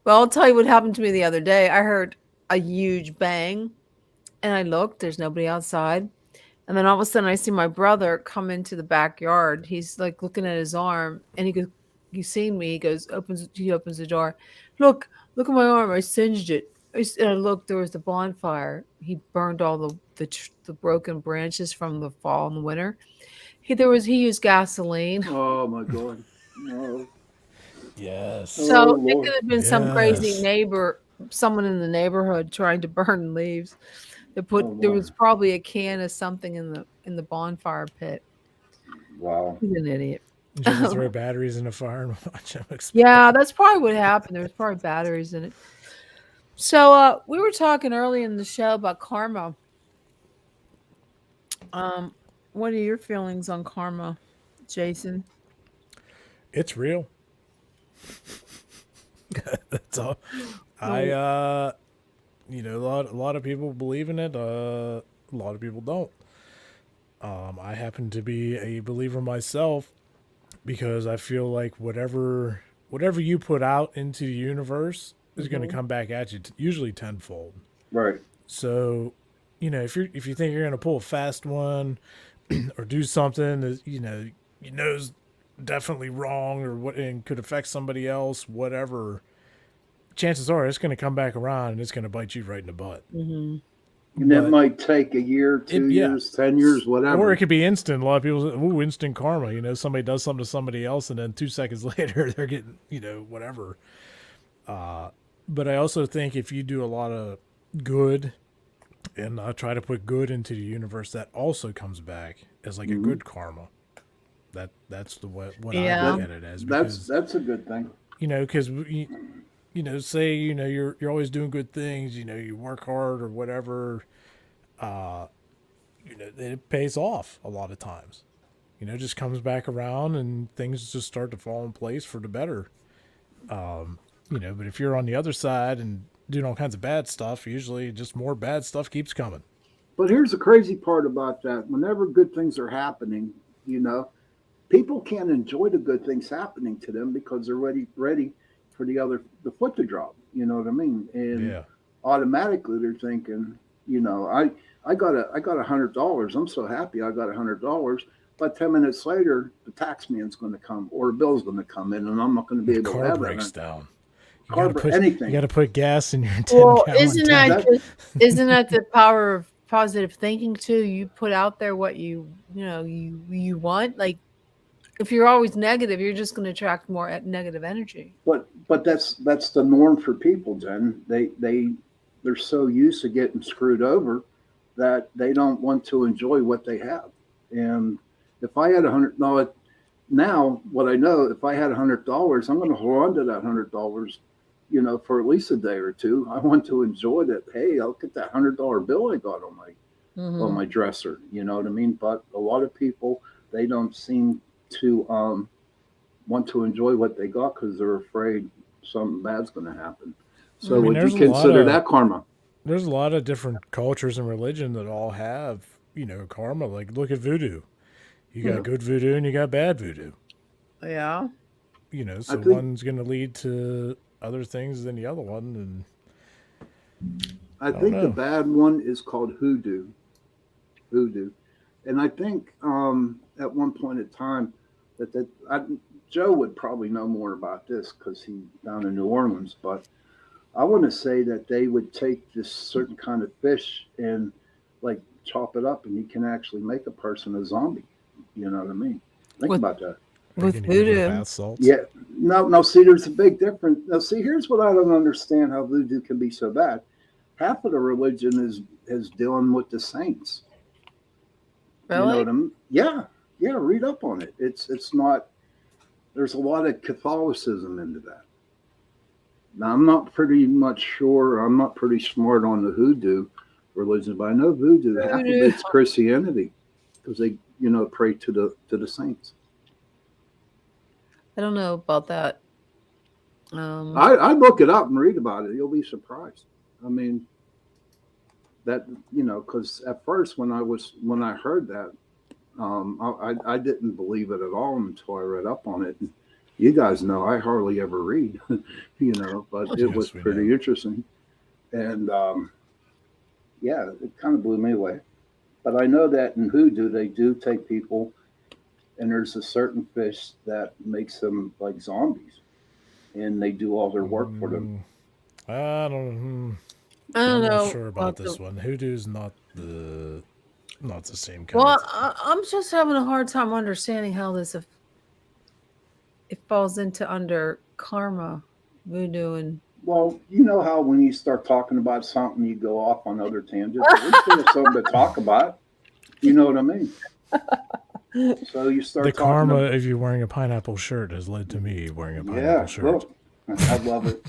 Well, I'll tell you what happened to me the other day. I heard a huge bang, and I looked. There's nobody outside. And then all of a sudden, I see my brother come into the backyard. He's like looking at his arm, and he goes, "You seen me?" He goes, he opens the door. Look at my arm. I singed it. And I looked. There was the bonfire. He burned all the broken branches from the fall and the winter. He used gasoline. Oh my God! No. Yes. So it could have been some crazy neighbor, someone in the neighborhood trying to burn leaves. There was probably a can of something in the bonfire pit. Wow. He's an idiot. Just throw batteries in a fire and watch them explode. Yeah, that's probably what happened. There was probably batteries in it. So we were talking early in the show about karma. What are your feelings on karma, Jason? It's real. That's all. A lot of people believe in it. A lot of people don't. I happen to be a believer myself because I feel like whatever you put out into the universe is going to come back at you, usually tenfold. Right. So, if you think you're going to pull a fast one or do something that you know is definitely wrong or what and could affect somebody else, whatever, chances are it's going to come back around and it's going to bite you right in the butt. Mm-hmm. And that might take a year, 2 years, 10 years, whatever. Or it could be instant. A lot of people say, "Ooh, instant karma." Somebody does something to somebody else, and then 2 seconds later they're getting, whatever. But I also think if you do a lot of good and try to put good into the universe, that also comes back as like a good karma. That's the what I look at it as. Because, that's a good thing. Because say you're always doing good things. You work hard or whatever. It pays off a lot of times. It just comes back around and things just start to fall in place for the better. But if you're on the other side and doing all kinds of bad stuff, usually just more bad stuff keeps coming. But here's the crazy part about that. Whenever good things are happening, people can't enjoy the good things happening to them because they're ready for the foot to drop. You know what I mean? And automatically they're thinking, I got $100. I'm so happy I got $100. But 10 minutes later, the tax man's going to come or a bill's going to come in, and I'm not going to be able to have breaks it. down. Anything. You got to put gas in your 10 Well, gallon isn't tank. that the power of positive thinking too? You put out there what you want. Like if you're always negative, you're just going to attract more negative energy. But that's the norm for people, Jen. They're so used to getting screwed over that they don't want to enjoy what they have. And if I had now what I know, if I had $100, I'm going to hold on to that $100, for at least a day or two. I want to enjoy that. Hey, I'll get that $100 bill I got on my dresser. You know what I mean? But a lot of people, they don't seem to want to enjoy what they got because they're afraid something bad's going to happen. So would you consider that karma? There's a lot of different cultures and religion that all have, karma. Like look at voodoo. You got good voodoo and you got bad voodoo. Yeah. So one's going to lead to other things than the other one. And I think the bad one is called hoodoo. And I think at one point in time Joe would probably know more about this because he's down in New Orleans, but I want to say that they would take this certain kind of fish and like chop it up and you can actually make a person a zombie. You know what I mean? Think about that. With voodoo. Yeah. No, see, there's a big difference. Now, see, here's what I don't understand how voodoo can be so bad. Half of the religion is dealing with the saints. Really? You know what I mean? Yeah, read up on it. It's not, there's a lot of Catholicism into that. Now, I'm not pretty smart on the hoodoo religion, but I know voodoo, half of it's Christianity because pray to the saints. I don't know about that. I look it up and read about it. You'll be surprised. I mean, that because at first when I heard that, I didn't believe it at all until I read up on it. And you guys know I hardly ever read, but it was pretty interesting, and yeah, it kind of blew me away. But I know that in hoodoo they do take people, and there's a certain fish that makes them like zombies, and they do all their work for them. I don't know. I'm not sure about this one. Hoodoo's not the same kind. Well, I'm just having a hard time understanding how this it falls into under karma, voodoo, and Well, you know how when you start talking about something, you go off on other tangents. At least there's something to talk about. You know what I mean? So you start the talking karma about, of you wearing a pineapple shirt has led to me wearing a pineapple yeah, shirt. look, I love it.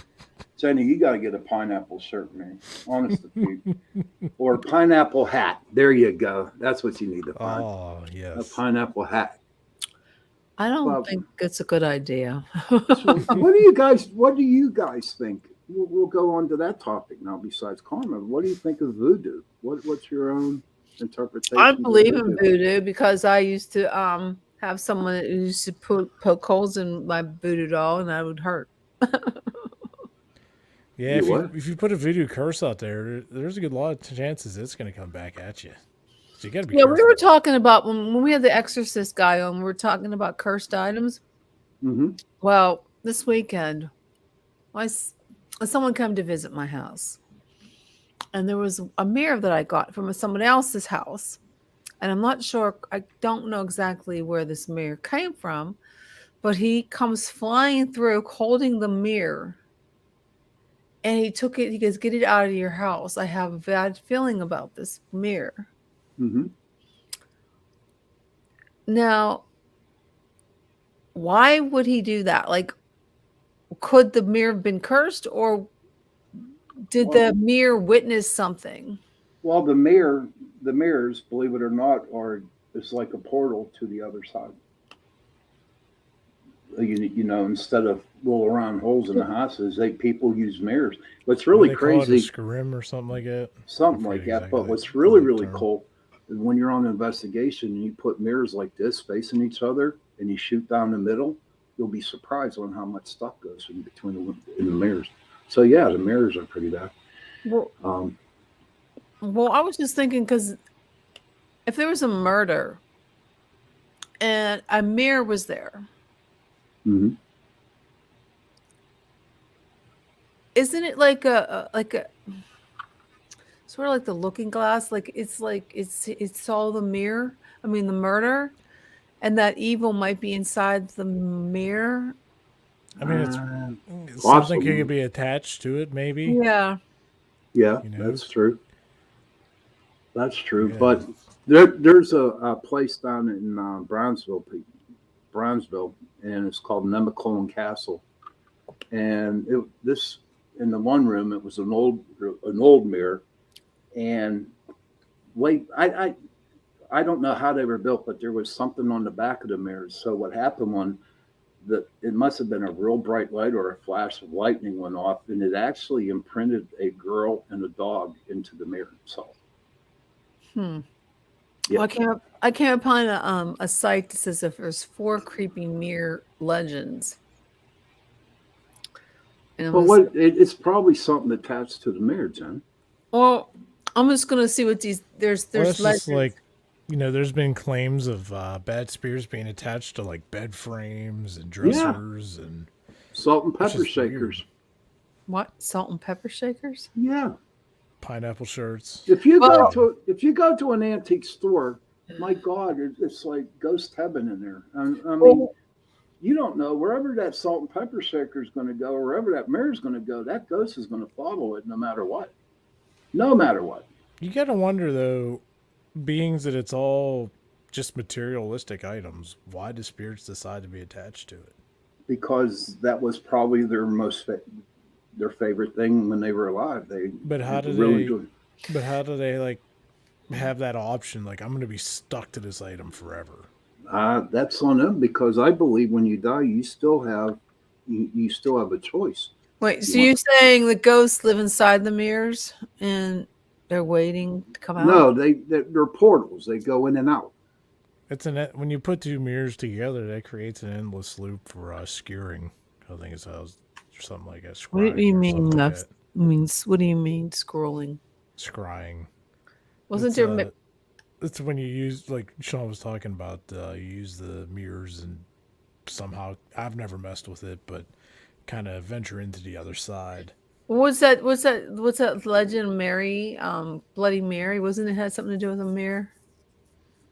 Jenny, you got to get a pineapple shirt, man. Honest to you. Or a pineapple hat. There you go. That's what you need to find. Oh, yes. A pineapple hat. I don't think it's a good idea. So what do you guys think? We'll go on to that topic now. Besides karma, what do you think of voodoo? What's your own interpretation? I believe in voodoo because I used to have someone that used to poke holes in my voodoo doll, and that would hurt. Yeah, if you put a voodoo curse out there, there's a good lot of chances it's going to come back at you. So you got to be careful. We were talking about when we had the exorcist guy on, we were talking about cursed items. Mm-hmm. Well, this weekend, someone came to visit my house, and there was a mirror that I got from someone else's house, and I'm not sure. I don't know exactly where this mirror came from, but he comes flying through holding the mirror. And he took it. He goes, "Get it out of your house. I have a bad feeling about this mirror." Mm-hmm. Now, why would he do that? Like, could the mirror have been cursed, or did the mirror witness something? Well, the mirrors, believe it or not, it's like a portal to the other side. Instead of little round holes in the houses, people use mirrors. What's really crazy, a scrim or something like that. Something like that. Exactly but what's really cool is when you're on an investigation and you put mirrors like this facing each other and you shoot down the middle, you'll be surprised on how much stuff goes in between the mirrors. So yeah, the mirrors are pretty bad. Well, I was just thinking, because if there was a murder and a mirror was there, mm-hmm. Isn't it like a sort of like the looking glass? Like it saw the mirror. I mean, the murder, and that evil might be inside the mirror. I mean, it's something could be attached to it, maybe. Yeah. Yeah, that's true. That's true. Yeah. But there's a place down in Brownsville, and it's called Nemacolin Castle. And in the one room, it was an old mirror. And I don't know how they were built, but there was something on the back of the mirrors. So what happened it must have been a real bright light or a flash of lightning went off, and it actually imprinted a girl and a dog into the mirror itself. Yep. Well, I can't find a site that says if there's 4 creepy mirror legends. Well, it's probably something attached to the mirror, Jen. Well, I'm just gonna see what there's legends. Like, there's been claims of bad spirits being attached to like bed frames and dressers and salt and pepper shakers. What? Salt and pepper shakers? Yeah. Pineapple shirts. If you go to an antique store, my God, it's like ghost heaven in there. I mean, you don't know wherever that salt and pepper shaker is going to go, or wherever that mirror is going to go, that ghost is going to follow it no matter what. No matter what. You got to wonder though, being that it's all just materialistic items, why do spirits decide to be attached to it? Because that was probably their favorite thing when they were alive. But how do they like have that option, like I'm going to be stuck to this item forever. That's on them, because I believe when you die, you still have a choice. Wait, so you're saying the ghosts live inside the mirrors and they're waiting to come out? No, they're portals. They go in and out. When you put two mirrors together, that creates an endless loop for skewering. I think it's something like that. What do you mean? What do you mean scrolling? Scrying. Wasn't there? It's when you use, like Sean was talking about, you use the mirrors and somehow, I've never messed with it, but kind of venture into the other side. What's that legend of Mary, Bloody Mary? Wasn't it had something to do with a mirror?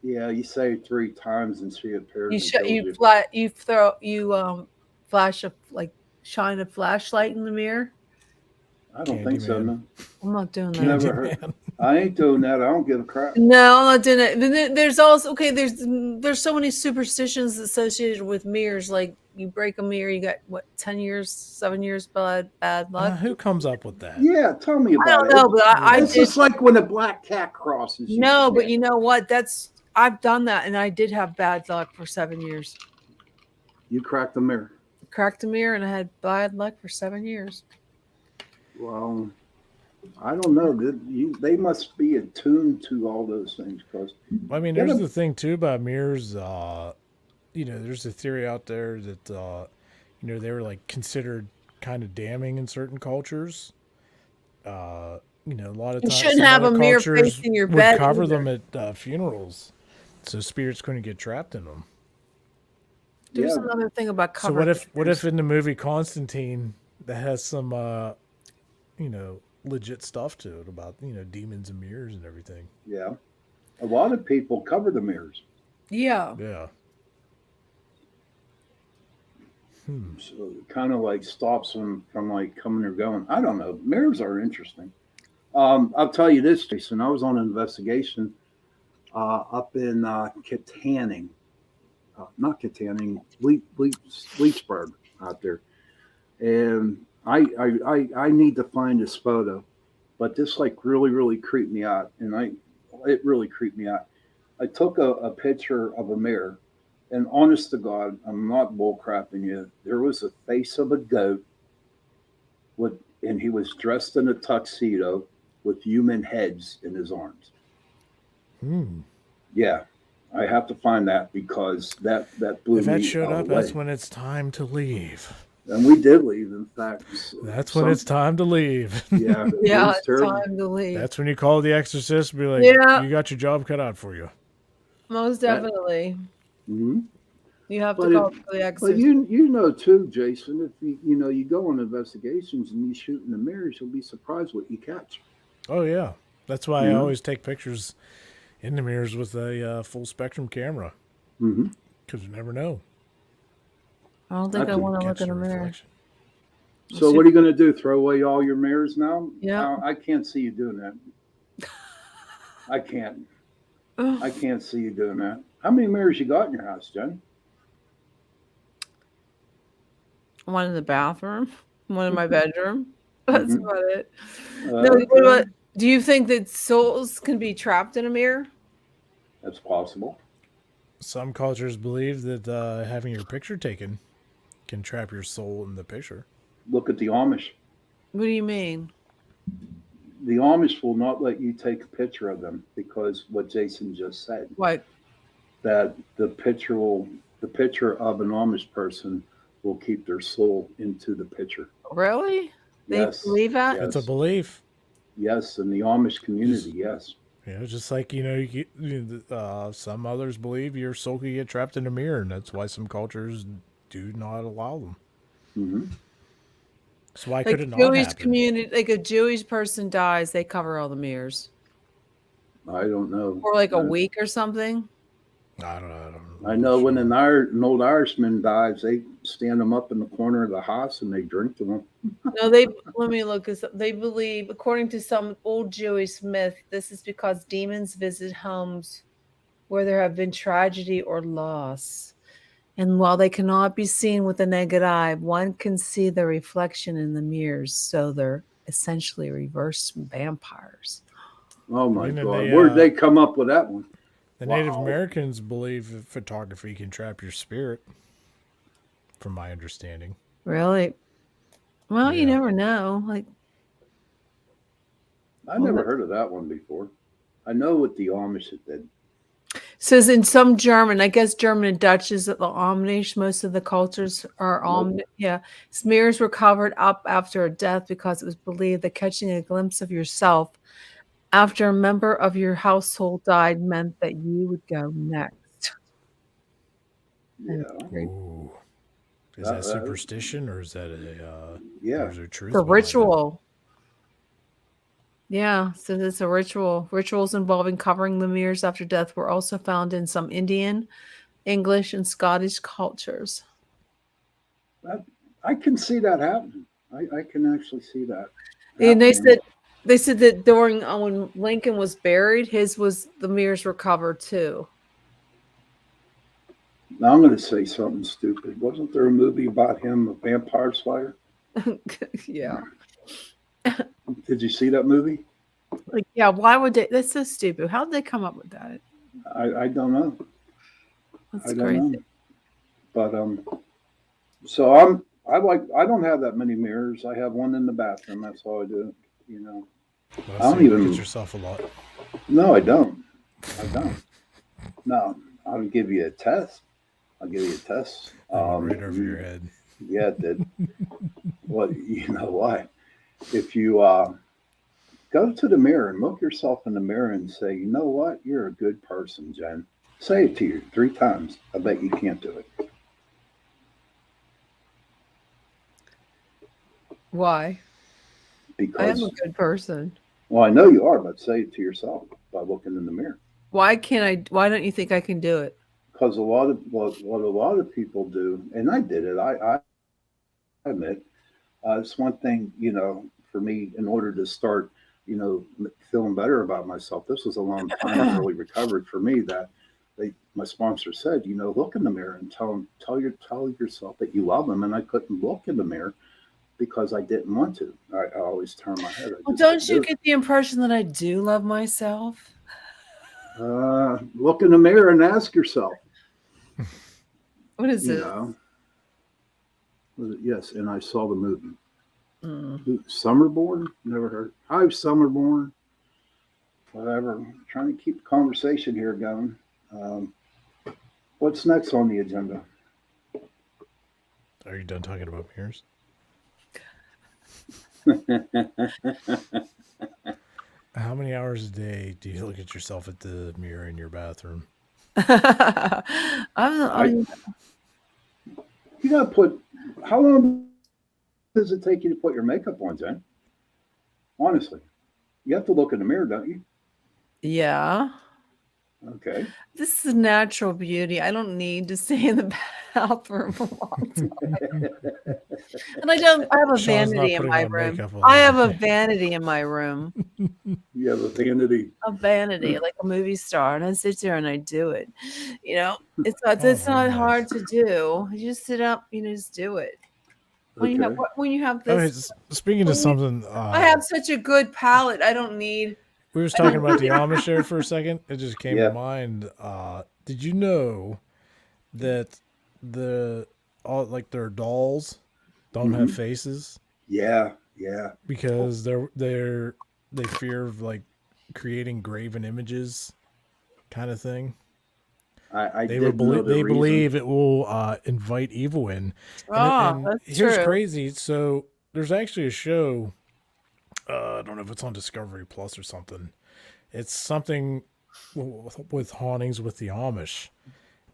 Yeah, you say it 3 times and she appears. Shine a flashlight in the mirror. I don't think so, no. I'm not doing that. Never heard. I ain't doing that. I don't give a crap. No, I'm not doing it. There's also there's so many superstitions associated with mirrors. Like you break a mirror, you got 10 years, 7 years bad luck. Who comes up with that? Yeah, tell me about it. I don't know, but it's just like when a black cat crosses. No, but you know what? I've done that, and I did have bad luck for 7 years. You cracked the mirror. Cracked the mirror, and I had bad luck for 7 years. Well, I don't know. They must be attuned to all those things. Because I mean, there's the thing too about mirrors. There's a theory out there that they were like considered kind of damning in certain cultures. A lot of times you shouldn't have a mirror facing your bed. Would cover them at funerals, so spirits couldn't get trapped in them. There's another thing about covering. So what if in the movie Constantine that has some legit stuff to it about demons and mirrors and everything? Yeah, a lot of people cover the mirrors. Yeah. So it kind of like stops them from like coming or going. I don't know. Mirrors are interesting. I'll tell you this, Jason. I was on an investigation up in Katanning. Not Katanning, Leechburg out there. And I need to find this photo, but this like really creeped me out. And it really creeped me out. I took a picture of a mirror, and honest to God, I'm not bull crapping you. There was a face of a goat and he was dressed in a tuxedo with human heads in his arms. Yeah. I have to find that because that blew me away. If that showed up, that's when it's time to leave. And we did leave, in fact. That's when it's time to leave. Yeah. It's time to leave. That's when you call the exorcist and be like, you got your job cut out for you. Most definitely. Mm-hmm. You have to call for the exorcist. But you know too, Jason, if you go on investigations and you shoot in the mirrors, you'll be surprised what you catch. Oh, yeah. That's why I always take pictures in the mirrors with a full spectrum camera. Because you never know. I don't think I want to look in a mirror. So what are you going to do? Throw away all your mirrors now? Yeah. I can't see you doing that. I can't. I can't see you doing that. How many mirrors you got in your house, Jen? One in the bathroom, one in my bedroom. That's about it. Do you think that souls can be trapped in a mirror? That's possible. Some cultures believe that having your picture taken can trap your soul in the picture. Look at the Amish. What do you mean? The Amish will not let you take a picture of them because what Jason just said. What? That the picture of an Amish person will keep their soul into the picture. Really? Yes. They believe that? It's a belief. Yes, in the Amish community, yes. Yeah, just like, some others believe your soul can get trapped in a mirror, and that's why some cultures do not allow them. Mm-hmm. So why could it not Jewish happen? community, like a Jewish person dies, they cover all the mirrors. I don't know. For like a week or something. I don't know. I know when an old Irishman dies, they stand them up in the corner of the house and they drink to them. No, let me look this up. They believe, according to some old Jewish myth, this is because demons visit homes where there have been tragedy or loss. And while they cannot be seen with the naked eye, one can see the reflection in the mirrors. So they're essentially reverse vampires. Oh my And then God! they, Where did they come up with that one? The Native Americans believe that photography can trap your spirit, from my understanding. Really? Well, you never know. Like, I never heard of that one before. I know what the Amish did. says in some German, I guess German and Dutch is that the Amish, most of the cultures are Amish. Yeah. Smears were covered up after a death because it was believed that catching a glimpse of yourself after a member of your household died meant that you would go next. Yeah. Ooh. Is that superstition or is that a yeah? Is there truth? It's a ritual. Yeah, so it's a ritual. Rituals involving covering the mirrors after death were also found in some Indian, English, and Scottish cultures. I can see that happening. I can actually see that. And they said that during when Lincoln was buried, the mirrors were covered too. Now I'm going to say something stupid. Wasn't there a movie about him, a vampire slayer? Yeah. Did you see that movie? Like, yeah, why would they? That's so stupid. How did they come up with that? I don't know. That's crazy. But so I don't have that many mirrors. I have one in the bathroom. That's all I do. You know. Well, I don't so you even look at yourself a lot. No, I don't. No, I'll give you a test. Right over your head. Yeah, it did. Well, you know why? If you go to the mirror and look yourself in the mirror and say, you know what? You're a good person, Jen. Say it to you 3 times. I bet you can't do it. Why? Because I am a good person. Well, I know you are, but say it to yourself by looking in the mirror. Why don't you think I can do it? Because what a lot of people do, and I did it. I admit, it's one thing, you know, for me, in order to start, you know, feeling better about myself. This was a long time early recovery for me. That my sponsor said, you know, look in the mirror and tell yourself that you love them. And I couldn't look in the mirror because I didn't want to. I always turn my head. Well, don't you get the impression that I do love myself? Look in the mirror and ask yourself. What is it? Yes, and I saw the movie. Summerborn? Never heard. Hi, Summerborn. Whatever. I'm trying to keep the conversation here going. What's next on the agenda? Are you done talking about mirrors? How many hours a day do you look at yourself at the mirror in your bathroom? You gotta put. How long does it take you to put your makeup on, Jen? Honestly, you have to look in the mirror, don't you? Yeah. Okay. This is natural beauty. I don't need to stay in the bathroom for a long time. And I have a vanity in my room. I have a vanity in my room. You have a vanity. A vanity, like a movie star. And I sit there and I do it. You know, it's not hard to do. You just sit up, you know, just do it. When you have this. Speaking of something. I have such a good palate. I don't need. We were talking about the Amish there for a second. It just came to mind. Did you know that their dolls don't have faces? Yeah. Because they fear of like creating graven images, kind of thing. They believe it will invite evil in. And here's crazy. So there's actually a show. I don't know if it's on Discovery Plus or something. It's something with hauntings with the Amish,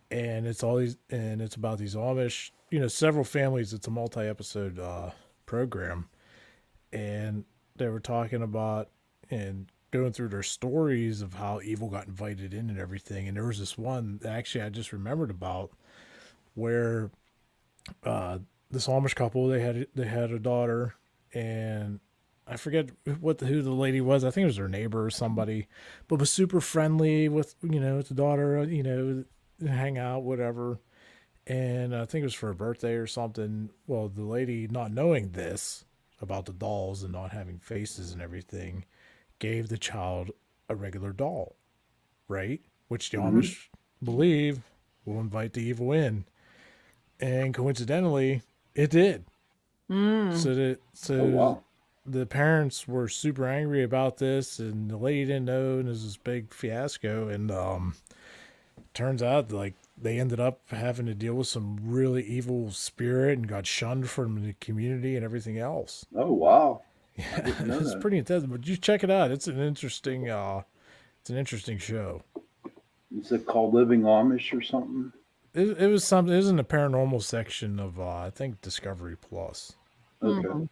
and it's about these Amish. You know, several families. It's a multi-episode program, and they were talking about and going through their stories of how evil got invited in and everything. And there was this one that actually I just remembered about where this Amish couple they had a daughter, and I forget who the lady was. I think it was her neighbor or somebody, but was super friendly with, you know, with the daughter, you know, hang out, whatever. And I think it was for her birthday or something. Well, the lady, not knowing this about the dolls and not having faces and everything, gave the child a regular doll, right? Which the Mhm. Amish believe will invite the evil in. And coincidentally, it did. Mm. Oh, wow. The parents were super angry about this, and the lady didn't know, and it was this big fiasco. And turns out, like, they ended up having to deal with some really evil spirit and got shunned from the community and everything else. Oh, wow. I Yeah, didn't know it's that. pretty intense. But you check it out; it's an interesting show. Is it called Living Amish or something? It was something. It was in the paranormal section of I think Discovery Plus. Okay. Mhm.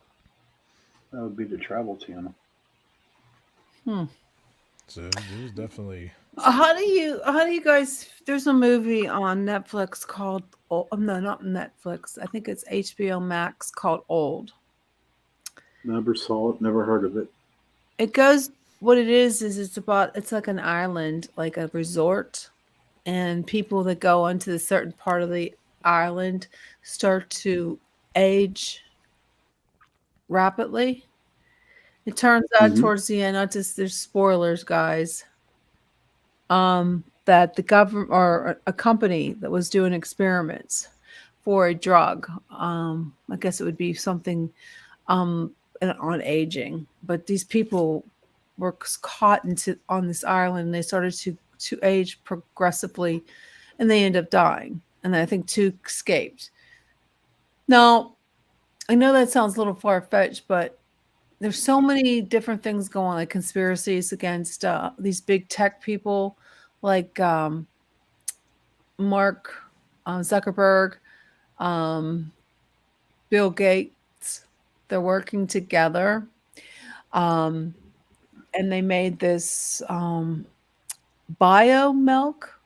That would be the Travel Channel. Hmm. So it was definitely. How do you guys? There's a movie on Netflix called. Oh, no, not Netflix. I think it's HBO Max called Old. Never saw it, never heard of it. It goes. What it is it's like an island, like a resort, and people that go onto the certain part of the island start to age rapidly. It turns out Mhm. towards the end, not just there's spoilers, guys. That the government or a company that was doing experiments for a drug. I guess it would be something on aging, but these people were caught on this island, and they started to age progressively, and they end up dying. And I think two escaped. Now, I know that sounds a little far fetched, but there's so many different things going on, like conspiracies against these big tech people, like Mark Zuckerberg, um, Bill Gates. They're working together, and they made this bio milk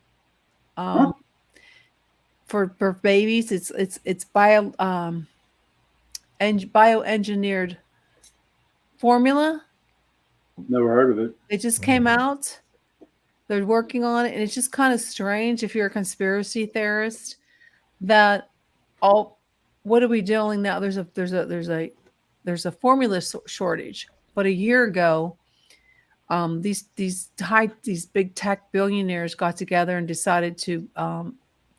for babies. It's bioengineered formula. Never heard of it. It just came out. They're working on it, and it's just kind of strange if you're a conspiracy theorist that what are we doing now? There's a formula shortage. But a year ago, these big tech billionaires got together and decided to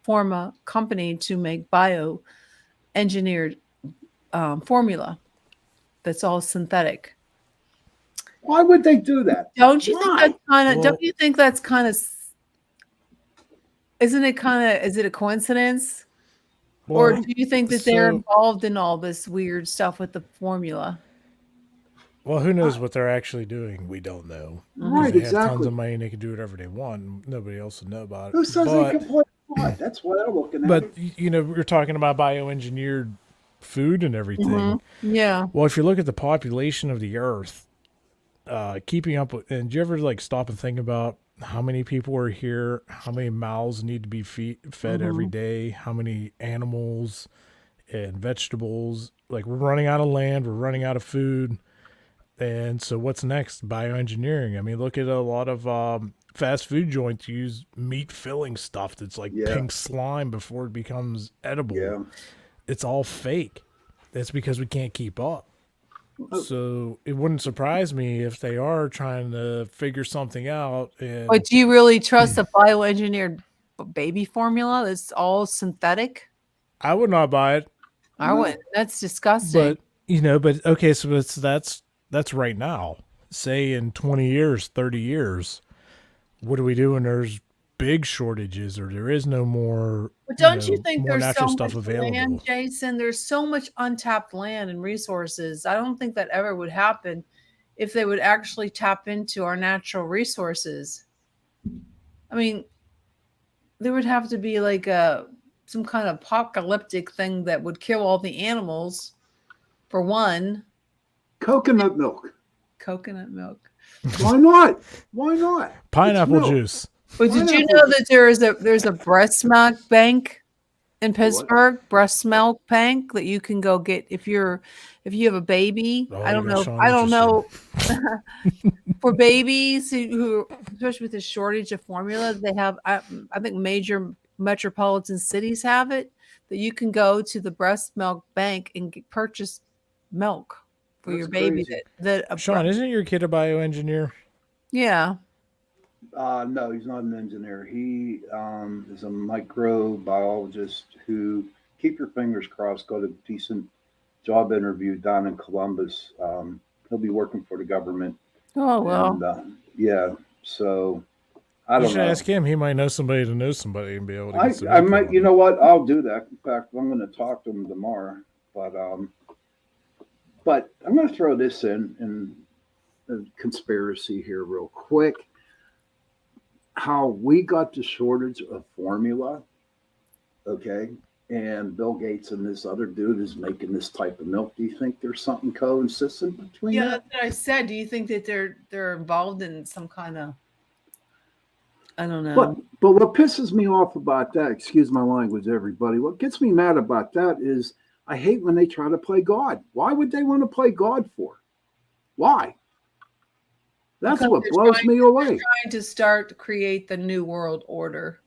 form a company to make bioengineered formula that's all synthetic. Why would they do that? Don't you think that's kind of? Well- Don't you think that's kind of? Isn't it kind of? Is it a coincidence, or Well, do you think that they're so- involved in all this weird stuff with the formula? Well, who knows what they're actually doing? We don't know. 'Cause Right, they have tons exactly. of money and they can do whatever they want. And nobody else will know about it. Who says but, they can play God? That's why I'm looking at But it. you know, we're talking about bioengineered food and everything. Mhm. Yeah. Well, if you look at the population of the Earth, keeping up with, and do you ever like stop and think about how many people are here, how many mouths need to be fed every Mhm. day, how many animals and vegetables? Like we're running out of land, we're running out of food. And so what's next? Bioengineering. I mean, look at a lot of fast food joints use meat filling stuff that's like Yeah. pink slime before it becomes edible. Yeah. It's all fake. That's because we can't keep up. So it wouldn't surprise me if they are trying to figure something out. And But do you really trust a bioengineered baby formula that's all synthetic? I would not buy it. I wouldn't. That's disgusting. But okay, so that's right now. Say in 20 years, 30 years, what do we do when there's big shortages or there is no more But don't you know, think more there's natural so stuff much available? land, Jason? There's so much untapped land and resources. I don't think that ever would happen if they would actually tap into our natural resources. I mean, there would have to be like some kind of apocalyptic thing that would kill all the animals, for one. Coconut milk. Coconut milk. Why not? Why not? Pineapple It's milk. juice. But did you Pineapple know that there's a breast milk bank in Pittsburgh? Breast milk bank that you can go get if you have a baby. Oh, I you don't got know. Sean I don't know. For babies who, especially with the shortage of formula, they have. I think major metropolitan cities have it that you can go to the breast milk bank and purchase milk for That's your baby. crazy. That Sean, isn't your kid a bioengineer? yeah. No, he's not an engineer. He is a microbiologist who, keep your fingers crossed, got a decent job interview down in Columbus. He'll be working for the government. Oh, well. And, yeah, so I You don't should know. ask him. He might know somebody to know somebody and be able to get some I info might, on you it. know what? I'll do that. In fact, I'm going to talk to him tomorrow. But I'm going to throw this in a conspiracy here real quick. How we got the shortage of formula, okay? And Bill Gates and this other dude is making this type of milk. Do you think there's something consistent between Yeah, that? that's what I said. Do you think that they're involved in some kind of, I don't know. But what pisses me off about that, excuse my language, everybody, what gets me mad about that is I hate when they try to play God. Why would they want to play God for? Why? That's Because what they're blows trying- me away. They're trying to start to create the new world order.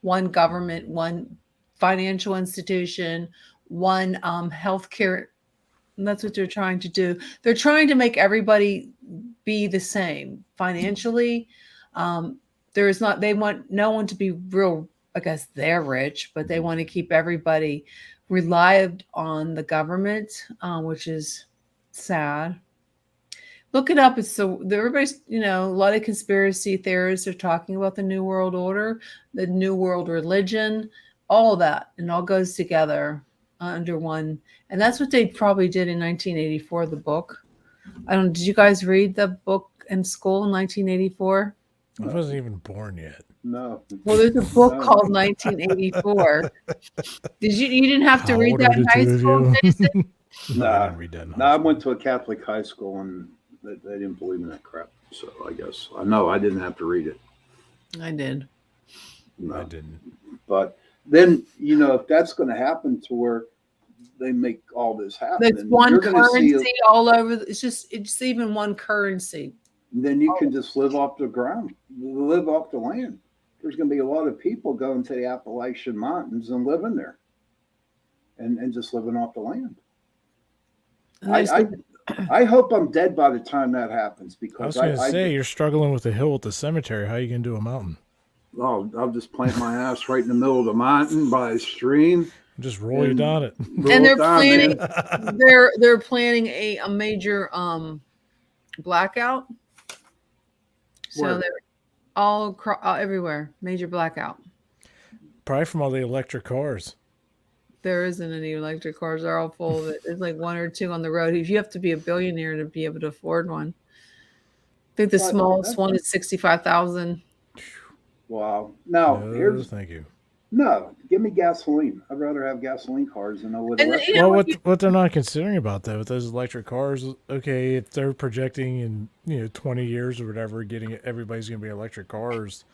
One government, one financial institution, one healthcare. And that's what they're trying to do. They're trying to make everybody be the same financially. They want no one to be real, I guess they're rich, but they want to keep everybody relied on the government, which is sad. Look it up. It's so everybody's, a lot of conspiracy theorists are talking about the New World Order, the New World Religion, all of that, and all goes together under one. And that's what they probably did in 1984. The book. Did you guys read the book in school in 1984? I wasn't even born yet. No. Well, there's a book called 1984. You didn't have to How read old that are in the high two of school, you? Jason? No, I didn't read that. No, I went to a Catholic high school and they didn't believe in that crap. So I guess I know I didn't have to read it. I did. No. I didn't. But then, if that's going to happen to where they make all this happen, It's then one you're gonna see currency all over. It's even one currency. then you can just live off the ground, live off the land. There's going to be a lot of people going to the Appalachian Mountains and living there and just living off the land. I hope I'm dead by the time that happens I because was going to say, you're struggling with a hill at the cemetery. How are you going to do a mountain? I'll just plant my ass right in the middle of the mountain by a stream. Just roll you down it. And they're planning. They're planning a major blackout. So Where? they're all everywhere. Major blackout. Probably from all the electric cars. There isn't any electric cars. They're all full of it. There's like one or two on the road. You have to be a billionaire to be able to afford one. I think the smallest one is 65,000. Wow. No, thank you. No, give me gasoline. I'd rather have gasoline cars than know what. Well, what they're not considering about that with those electric cars, okay, if they're projecting in 20 years or whatever, everybody's going to be electric cars,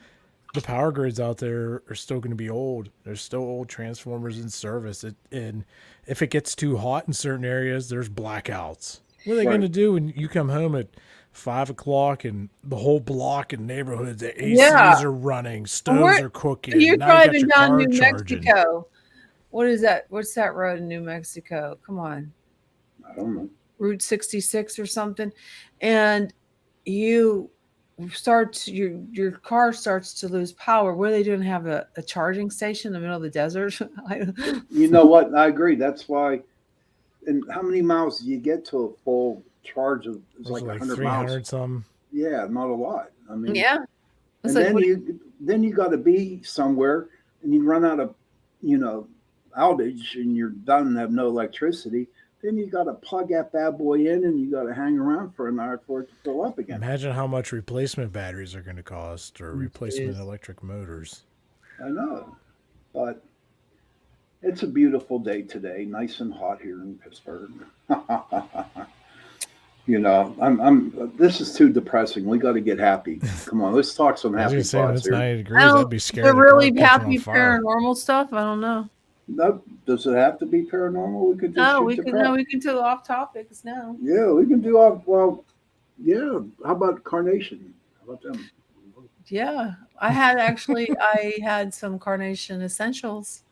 the power grids out there are still going to be old. There's still old transformers in service, and if it gets too hot in certain areas, there's blackouts. What are they going to do when you come home at 5 o'clock and the whole block and neighborhood, the ACs are running, stoves are cooking. You're now driving you got down your New car charging. Mexico. What is that? What's that road in New Mexico? Come on. I don't know. Route 66 or something. And your car starts to lose power. What are they doing? Have a charging station in the middle of the desert? You know what? I agree. That's why. And how many miles do you get to a full charge of? It's like 100 300 miles. some. Yeah, not a lot. I mean, yeah. And It's then you got to be somewhere, and you run out of, outage, and you're done and have no electricity. Then you got to plug that bad boy in, and you got to hang around for an hour for it to fill up again. Imagine how much replacement batteries are going to cost, or replacement electric motors. I know, but it's a beautiful day today, nice and hot here in Pittsburgh. This is too depressing. We got to get happy. Come on, let's talk some happy Say, when thoughts it's here. 90 degrees, I'd be scared. The of the really car catching happy on fire. paranormal stuff. I don't know. No, does it have to be paranormal? We could just shoot We the can crap. we can do off topics now. Yeah, we can do off. Well, yeah. How about Carnation? How about them? Yeah, I had some Carnation essentials.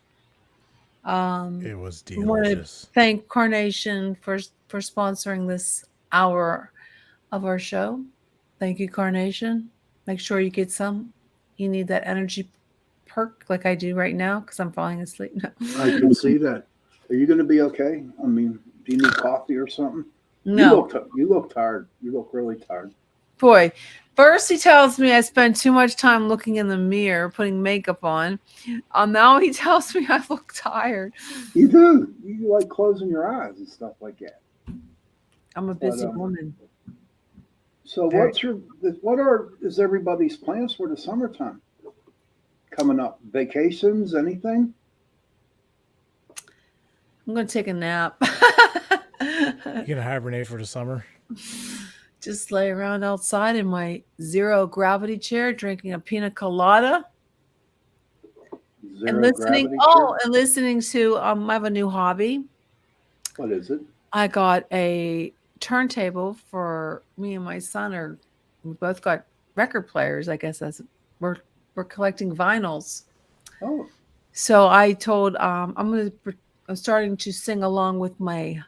It was I want to delicious. thank Carnation for sponsoring this hour of our show. Thank you, Carnation. Make sure you get some. You need that energy perk like I do right now because I'm falling asleep. No. I can see that. Are you going to be okay? I mean, do you need coffee or something? No. You look tired. You look really tired. Boy, first he tells me I spend too much time looking in the mirror, putting makeup on. Now he tells me I look tired. You do. You like closing your eyes and stuff like that. I'm a busy woman. So is everybody's plans for the summertime? Coming up, vacations, anything? I'm going to take a nap. You gonna hibernate for the summer? Just lay around outside in my zero gravity chair, drinking a pina colada. And listening to I have a new hobby. What is it? I got a turntable for me and my son. We both got record players. I guess we're collecting vinyls. Oh. So I told I'm starting to sing along with my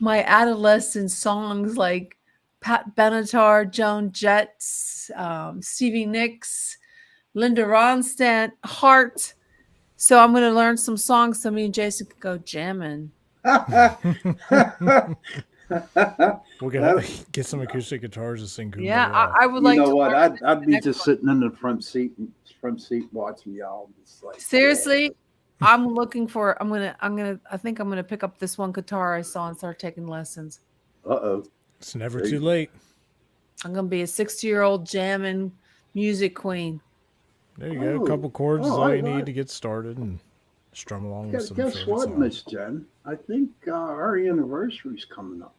adolescent songs like Pat Benatar, Joan Jett, Stevie Nicks, Linda Ronstadt, Heart. So I'm going to learn some songs so me and Jason can go jamming. We'll get some acoustic guitars to sing. Yeah, I would like. You know what? I'd be just sitting in the front seat watching y'all. Like, seriously, I'm looking for. I think I'm gonna pick up this one guitar I saw and start taking lessons. It's never too late. I'm gonna be a 60-year-old jamming music queen. There you go. A couple chords is all you need to get started and strum along with some Guess what, songs. Miss Jen? I think our anniversary's coming up.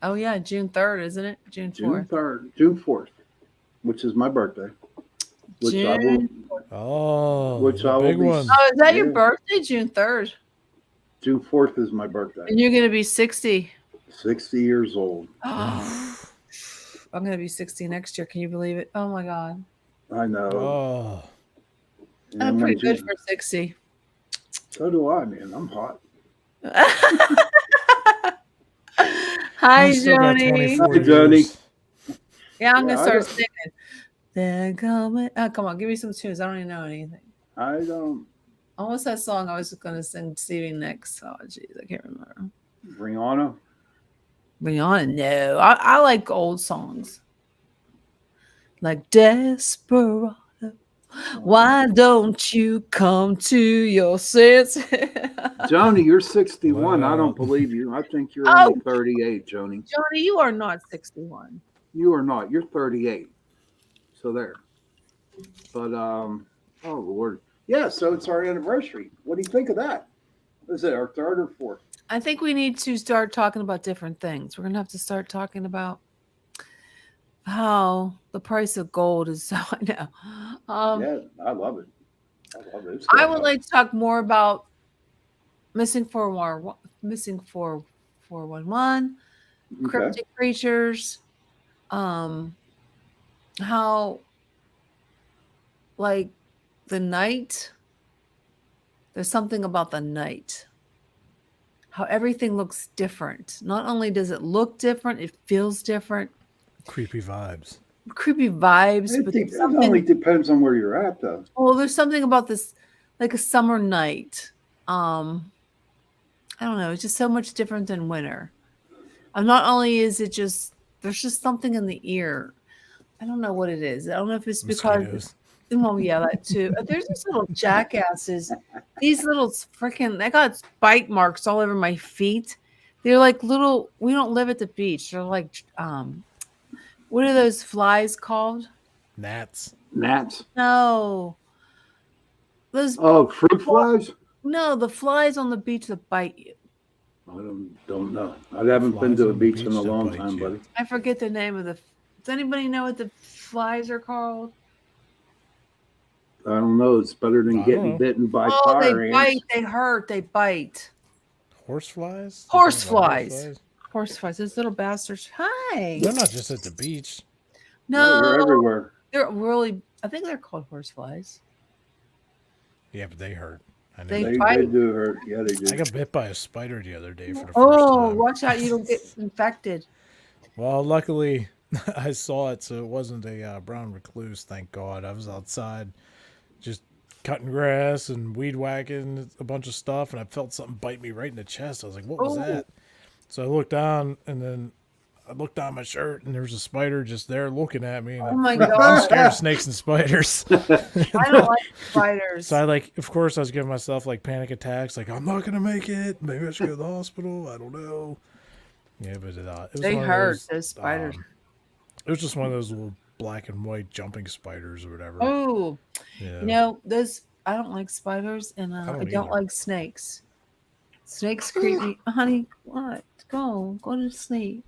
Oh yeah, June 3rd, isn't it? June 4th. June 4th, which is my birthday. Which I will. Oh, which I will big be. one. Oh, is that your birthday? June 3rd. June 4th is my birthday. And you're gonna be 60. 60 years old. Oh, I'm gonna be 60 next year. Can you believe it? Oh my god. I know. Oh. I'm pretty good for 60. So do I, man. I'm hot. Hi, Joni. Hi, Joni. Yeah, I'm gonna start singing. Then come on, give me some tunes. I don't even know anything. I don't. What's that song I was gonna sing? Stevie Nicks. Oh, jeez, I can't remember. Rihanna. No, I like old songs. Like Desperado. Why don't you come to your senses? Joni, you're 61. I don't believe you. I think you're only 38, Joni. Joni, you are not 61. You are not. You're 38. So there. But oh Lord. Yeah, so it's our anniversary. What do you think of that? Is it our third or fourth? I think we need to start talking about different things. We're gonna have to start talking about how the price of gold is. So I know. Yeah, I love it. I love it. I would like to talk more about missing 411, cryptic creatures, how like the night. There's something about the night. How everything looks different. Not only does it look different, it feels different. Creepy vibes. But it only depends on where you're at, though. Well, there's something about this, like a summer night. I don't know. It's just so much different than winter. Not only is it just, there's just something in the ear. I don't know what it is. I don't know if it's because. Oh yeah, that too. There's these little jackasses. These little freaking. I got bite marks all over my feet. They're like little. We don't live at the beach. They're like, what are those flies called? Gnats. No. Those. Oh, fruit flies. No, the flies on the beach that bite you. I don't know. I haven't been to a beach in a long time, buddy. I forget the name of the. Does anybody know what the flies are called? I don't know. It's better than getting bitten by fire ants. They bite. They hurt. They bite. Horseflies? Horseflies. Those little bastards. Hi. They're not just at the beach. No, they're everywhere. They're really. I think they're called horseflies. Yeah, but they hurt. I know They do hurt. Yeah, they do. I got bit by a spider the other day for the first Oh, time. watch out! You don't get infected. Well, luckily, I saw it, so it wasn't a brown recluse. Thank God. I was outside, just cutting grass and weed whacking a bunch of stuff, and I felt something bite me right in the chest. I was like, "What was that?" So I looked down, and then I looked down my shirt, and there was a spider just there looking at me. And Oh my I'm God. scared of snakes and spiders. I don't like spiders. So of course, I was giving myself like panic attacks. Like, I'm not gonna make it. Maybe I should go to the hospital. I don't know. Yeah, but it was They one of hurt, those spiders. It was just one of those little black and white jumping spiders or whatever. Oh, Yeah. those, I don't like spiders, and I don't don't either. like snakes. Snakes creep me. Honey, what? Go to sleep.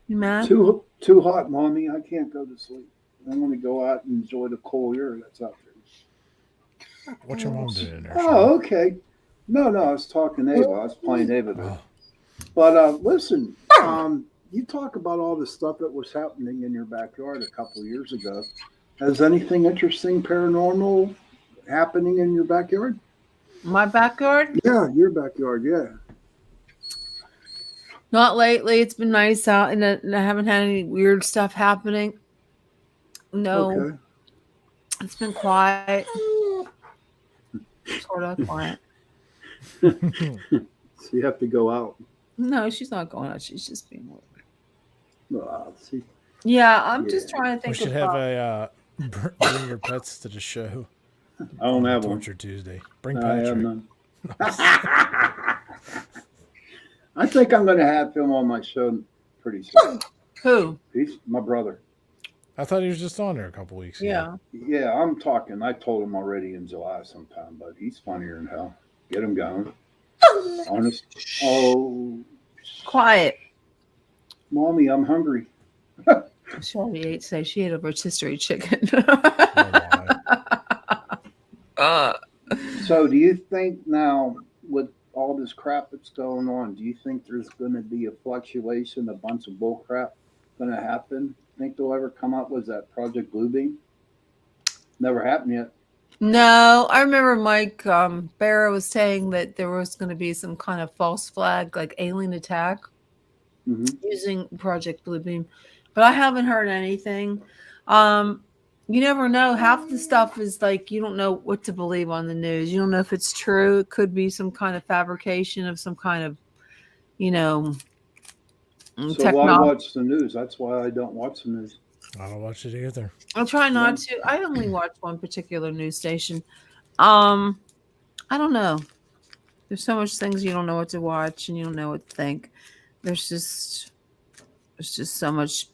You mad? Too hot, Mommy. I can't go to sleep. I want to go out and enjoy the cool air that's out there. What's your mom doing in there? Oh, okay. No, I was talking to Ava. I was playing Ava. But listen, you talk about all the stuff that was happening in your backyard a couple of years ago. Has anything interesting paranormal happening in your backyard? My backyard? Yeah, your backyard, yeah. Not lately. It's been nice out, and I haven't had any weird stuff happening. No. Okay. It's been quiet. Sort of quiet. So you have to go out. No, she's not going out. She's just being weird. See. Yeah, I'm just trying to We think should about. have a bring your pets to the show. I don't have one. Torture Tuesday. Bring I have Patrick. none. I think I'm going to have him on my show pretty soon. Who? He's my brother. I thought he was just on there a couple weeks ago. Yeah, I'm talking. I told him already in July sometime, but he's funnier than hell. Get him going. Honest. Oh, Quiet. Mommy, I'm hungry. She already ate today. She ate a rotisserie chicken. So do you think now with all this crap that's going on, do you think there's going to be a fluctuation, a bunch of bull crap going to happen? Think they'll ever come up with that Project Bluebeam? Never happened yet. No, I remember Mike Barra was saying that there was going to be some kind of false flag, like alien attack, using Project Bluebeam, but I haven't heard anything. You never know. Half the stuff is like you don't know what to believe on the news. You don't know if it's true. It could be some kind of fabrication of some kind of, So why watch the news? That's why I don't watch the news. I don't watch it either. I'll try not to. I only watch one particular news station. I don't know. There's so much things you don't know what to watch and you don't know what to think. There's just so much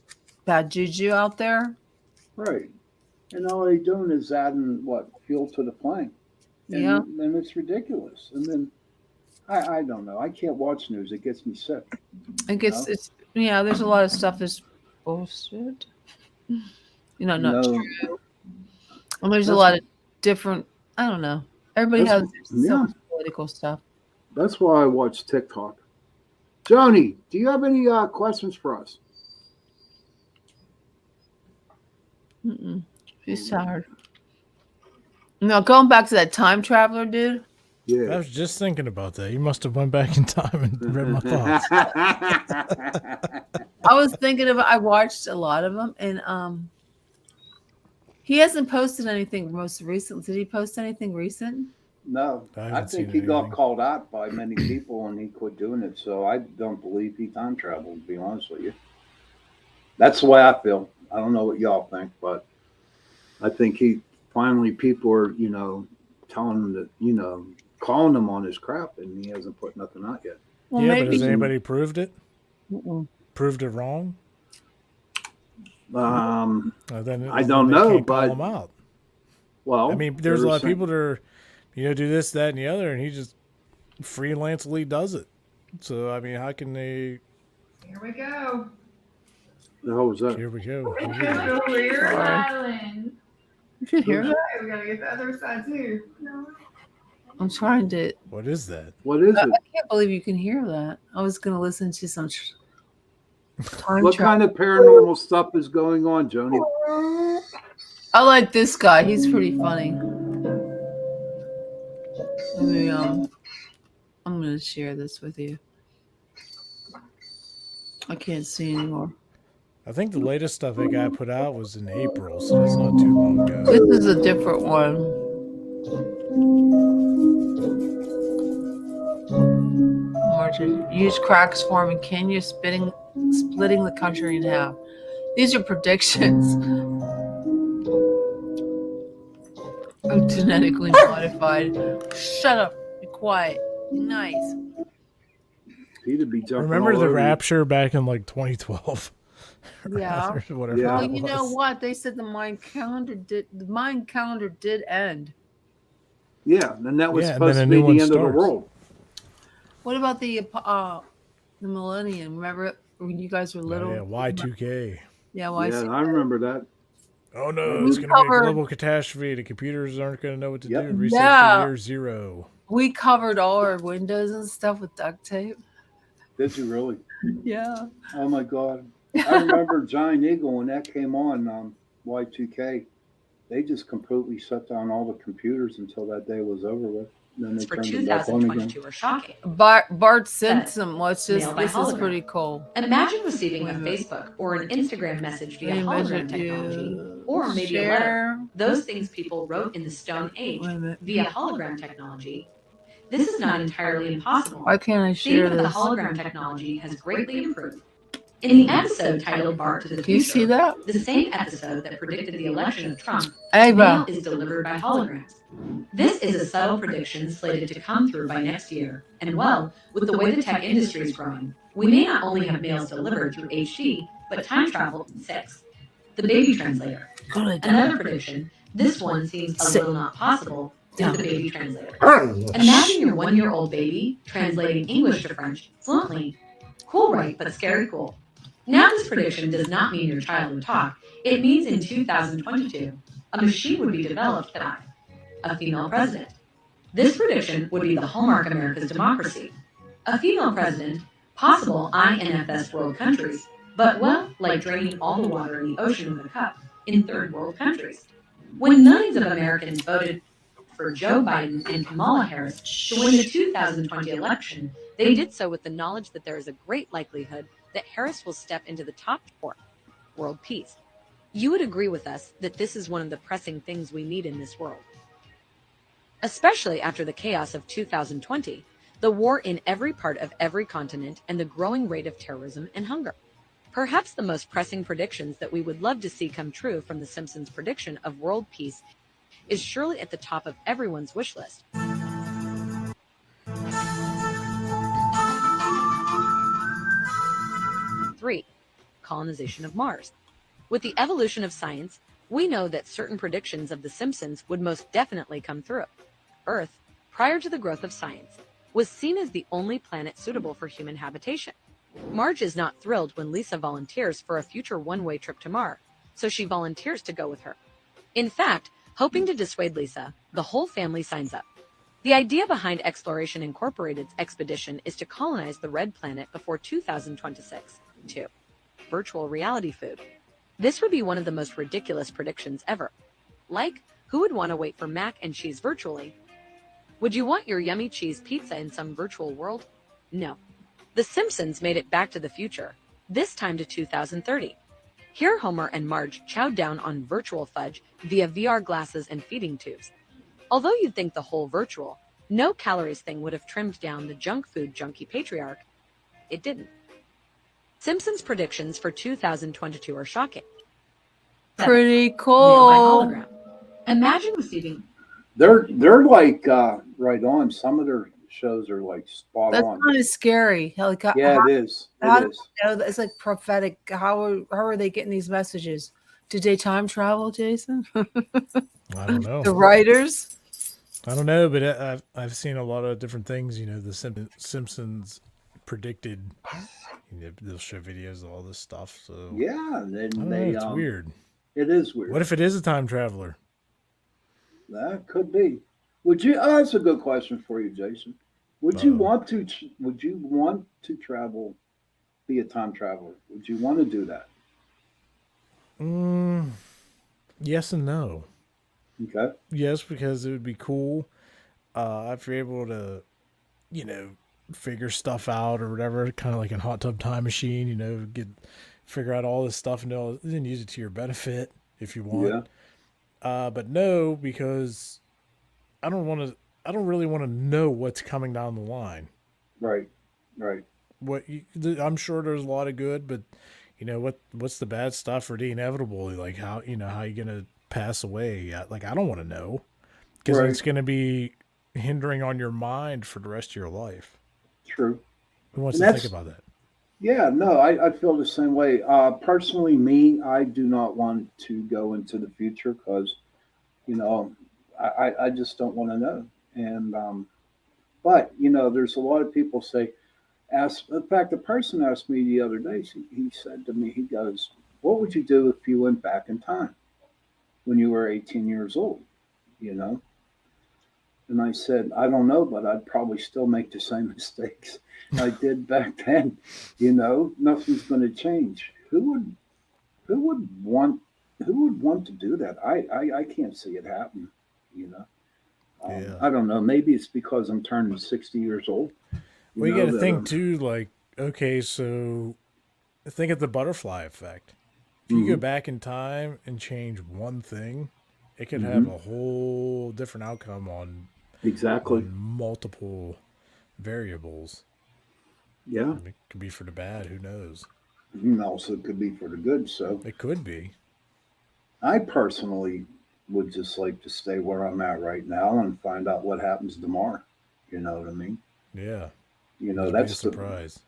bad juju out there. Right. And all they're doing is adding fuel to the flame. And, Yeah. And it's ridiculous. And then I don't know. I can't watch news. It gets me sick. I guess there's a lot of stuff that's bullshit. Not No. true. And there's a lot of different, I don't know. Everybody has so much political stuff. That's why I watch TikTok. Joni, do you have any questions for us? She's tired. No, going back to that time traveler dude. Yeah. I was just thinking about that. You must have went back in time and read my thoughts. I was thinking I watched a lot of them, and he hasn't posted anything most recent. Did he post anything recent? No. I I haven't think seen he got anything. called out by many people and he quit doing it. So I don't believe he time traveled, to be honest with you. That's the way I feel. I don't know what y'all think, but I think people are, telling him that, calling him on his crap, and he hasn't put nothing out yet. Well, yeah, maybe. but has anybody proved it? Mm-mm. Proved it wrong? I Then don't they know, can't call but him out. well, I mean, there's a lot of people that are, do this, that, and the other, and he just freelancely does it. So I mean, how can they? Here we go. The hell was that? Here we go. Clear Island. You should hear that. We gotta get the other side too. No. I'm trying to. What is that? What is I it? can't believe you can hear that. I was going to listen to some time What travel. kind of paranormal stuff is going on, Joni? I like this guy. He's pretty funny. Let me, I'm going to share this with you. I can't see anymore. I think the latest stuff that guy put out was in April, so it's not too long ago. This is a different one. Margin. Huge cracks form in Kenya, splitting the country in half. These are predictions. Genetically modified. Shut up. Be quiet. Be nice. He'd be jumping Remember all the over you. rapture back in like 2012? Yeah. Or whatever. Yeah. Well, it you know was. what? They said the Mayan calendar did end. Yeah, and that was Yeah, and supposed then to a be new the one end of the starts. world. What about the millennium? Remember when you guys were little? Oh, yeah, Y2K. Yeah, why? Yeah, I remember that. Oh no, We it's going to be a covered- global catastrophe. The computers aren't going to know what to do. Reset Yeah. to year zero. We covered all our windows and stuff with duct tape. Did you really? Yeah. Oh my God! I remember Giant Eagle when that came on Y2K. They just completely shut down all the computers until that day was over with. Then they For turned them back on again. 2022 are shocking. Bart Simpson was just. Mail by This is hologram. pretty cool. Imagine receiving a Wait a minute. Facebook or an Instagram message via Wait a hologram minute, technology, you or maybe a share. letter. Those things people wrote in the Stone Age Wait a minute. via hologram technology. This is not entirely impossible. Why can't I Seeing share that the this? hologram technology has greatly improved. In the episode titled Bart to the Can you Future, see that? the same episode that predicted the election of Trump, Hey, mail bro. is delivered by holograms. This is a subtle prediction slated to come through by next year. And well, with the way the tech industry is growing, we may not only have mails delivered through HD, but time travel in 6. The baby translator. Good. Another prediction, this one seems a little not possible, is the baby translator. Imagine Imagine your 1-year-old baby translating English to French fluently. Cool, right? But scary cool. Now, this prediction does not mean your child would talk. It means in 2022, a machine would be developed by a female president. This prediction would be the hallmark of America's democracy. A female president, possible INFS world countries, but well, like draining all the water in the ocean with a cup in third world countries. When millions of Americans voted for Joe Biden and Kamala Harris to win the 2020 election, they did so with the knowledge that there is a great likelihood that Harris will step into the top 4, world peace. You would agree with us that this is one of the pressing things we need in this world. Especially after the chaos of 2020, the war in every part of every continent, and the growing rate of terrorism and hunger. Perhaps the most pressing predictions that we would love to see come true from The Simpsons' prediction of world peace is surely at the top of everyone's wish list. 3. Colonization of Mars. With the evolution of science, we know that certain predictions of The Simpsons would most definitely come through. Earth, prior to the growth of science, was seen as the only planet suitable for human habitation. Marge is not thrilled when Lisa volunteers for a future one-way trip to Mars, so she volunteers to go with her. In fact, hoping to dissuade Lisa, the whole family signs up. The idea behind Exploration Incorporated's expedition is to colonize the Red Planet before 2026. 2. Virtual reality food. This would be one of the most ridiculous predictions ever. Like, who would want to wait for mac and cheese virtually? Would you want your yummy cheese pizza in some virtual world? No. The Simpsons made it back to the future, this time to 2030. Here Homer and Marge chowed down on virtual fudge via VR glasses and feeding tubes. Although you'd think the whole virtual, no calories thing would have trimmed down the junk food junkie patriarch, it didn't. Simpsons predictions for 2022 are shocking. 7. Pretty Mail by cool. hologram. Imagine receiving. They're like right on. Some of their shows are like spot That's on. kind of scary. Like, Yeah, how, it is. how It do is. you know that it's like prophetic? How are they getting these messages? Did they time travel, Jason? I don't know. The writers? I don't know, but I've seen a lot of different things. You know, the Simpsons predicted. You know, they'll show videos of all this stuff. So Yeah, and I don't then know, it's weird. It is weird. What if it is a time traveler? That could be. Would you? Oh, that's a good question for you, Jason. Would you want to? Would you want to travel? Be a time traveler? Would you want to do that? Yes and no. Okay. Yes, because it would be cool if you're able to, you know, figure stuff out or whatever, kind of like in Hot Tub Time Machine, you know, figure out all this stuff and then use it to your benefit if you want. But no, because I don't really want to know what's coming down the line. Right. I'm sure there's a lot of good, but what's the bad stuff or the inevitable? Like how you gonna pass away? Like I don't want to know, because it's gonna be hindering on your mind for the rest of your life. True. Who wants to think about that? Yeah, no, I feel the same way. Personally, I do not want to go into the future because, I just don't want to know. And, but, there's a lot of people in fact, a person asked me the other day, he said to me, he goes, what would you do if you went back in time when you were 18 years old, And I said, I don't know, but I'd probably still make the same mistakes I did back then. Nothing's going to change. Who would want to do that? I can't see it happen. I don't know. Maybe it's because I'm turning 60 years old. Well, you got to think too. Like, okay, so think of the butterfly effect. If you go back in time and change one thing, it could have a whole different outcome on multiple variables. Yeah. It could be for the bad. Who knows? Also, it could be for the good. So it could be. I personally would just like to stay where I'm at right now and find out what happens tomorrow. You know what I mean? Yeah. That's a surprise.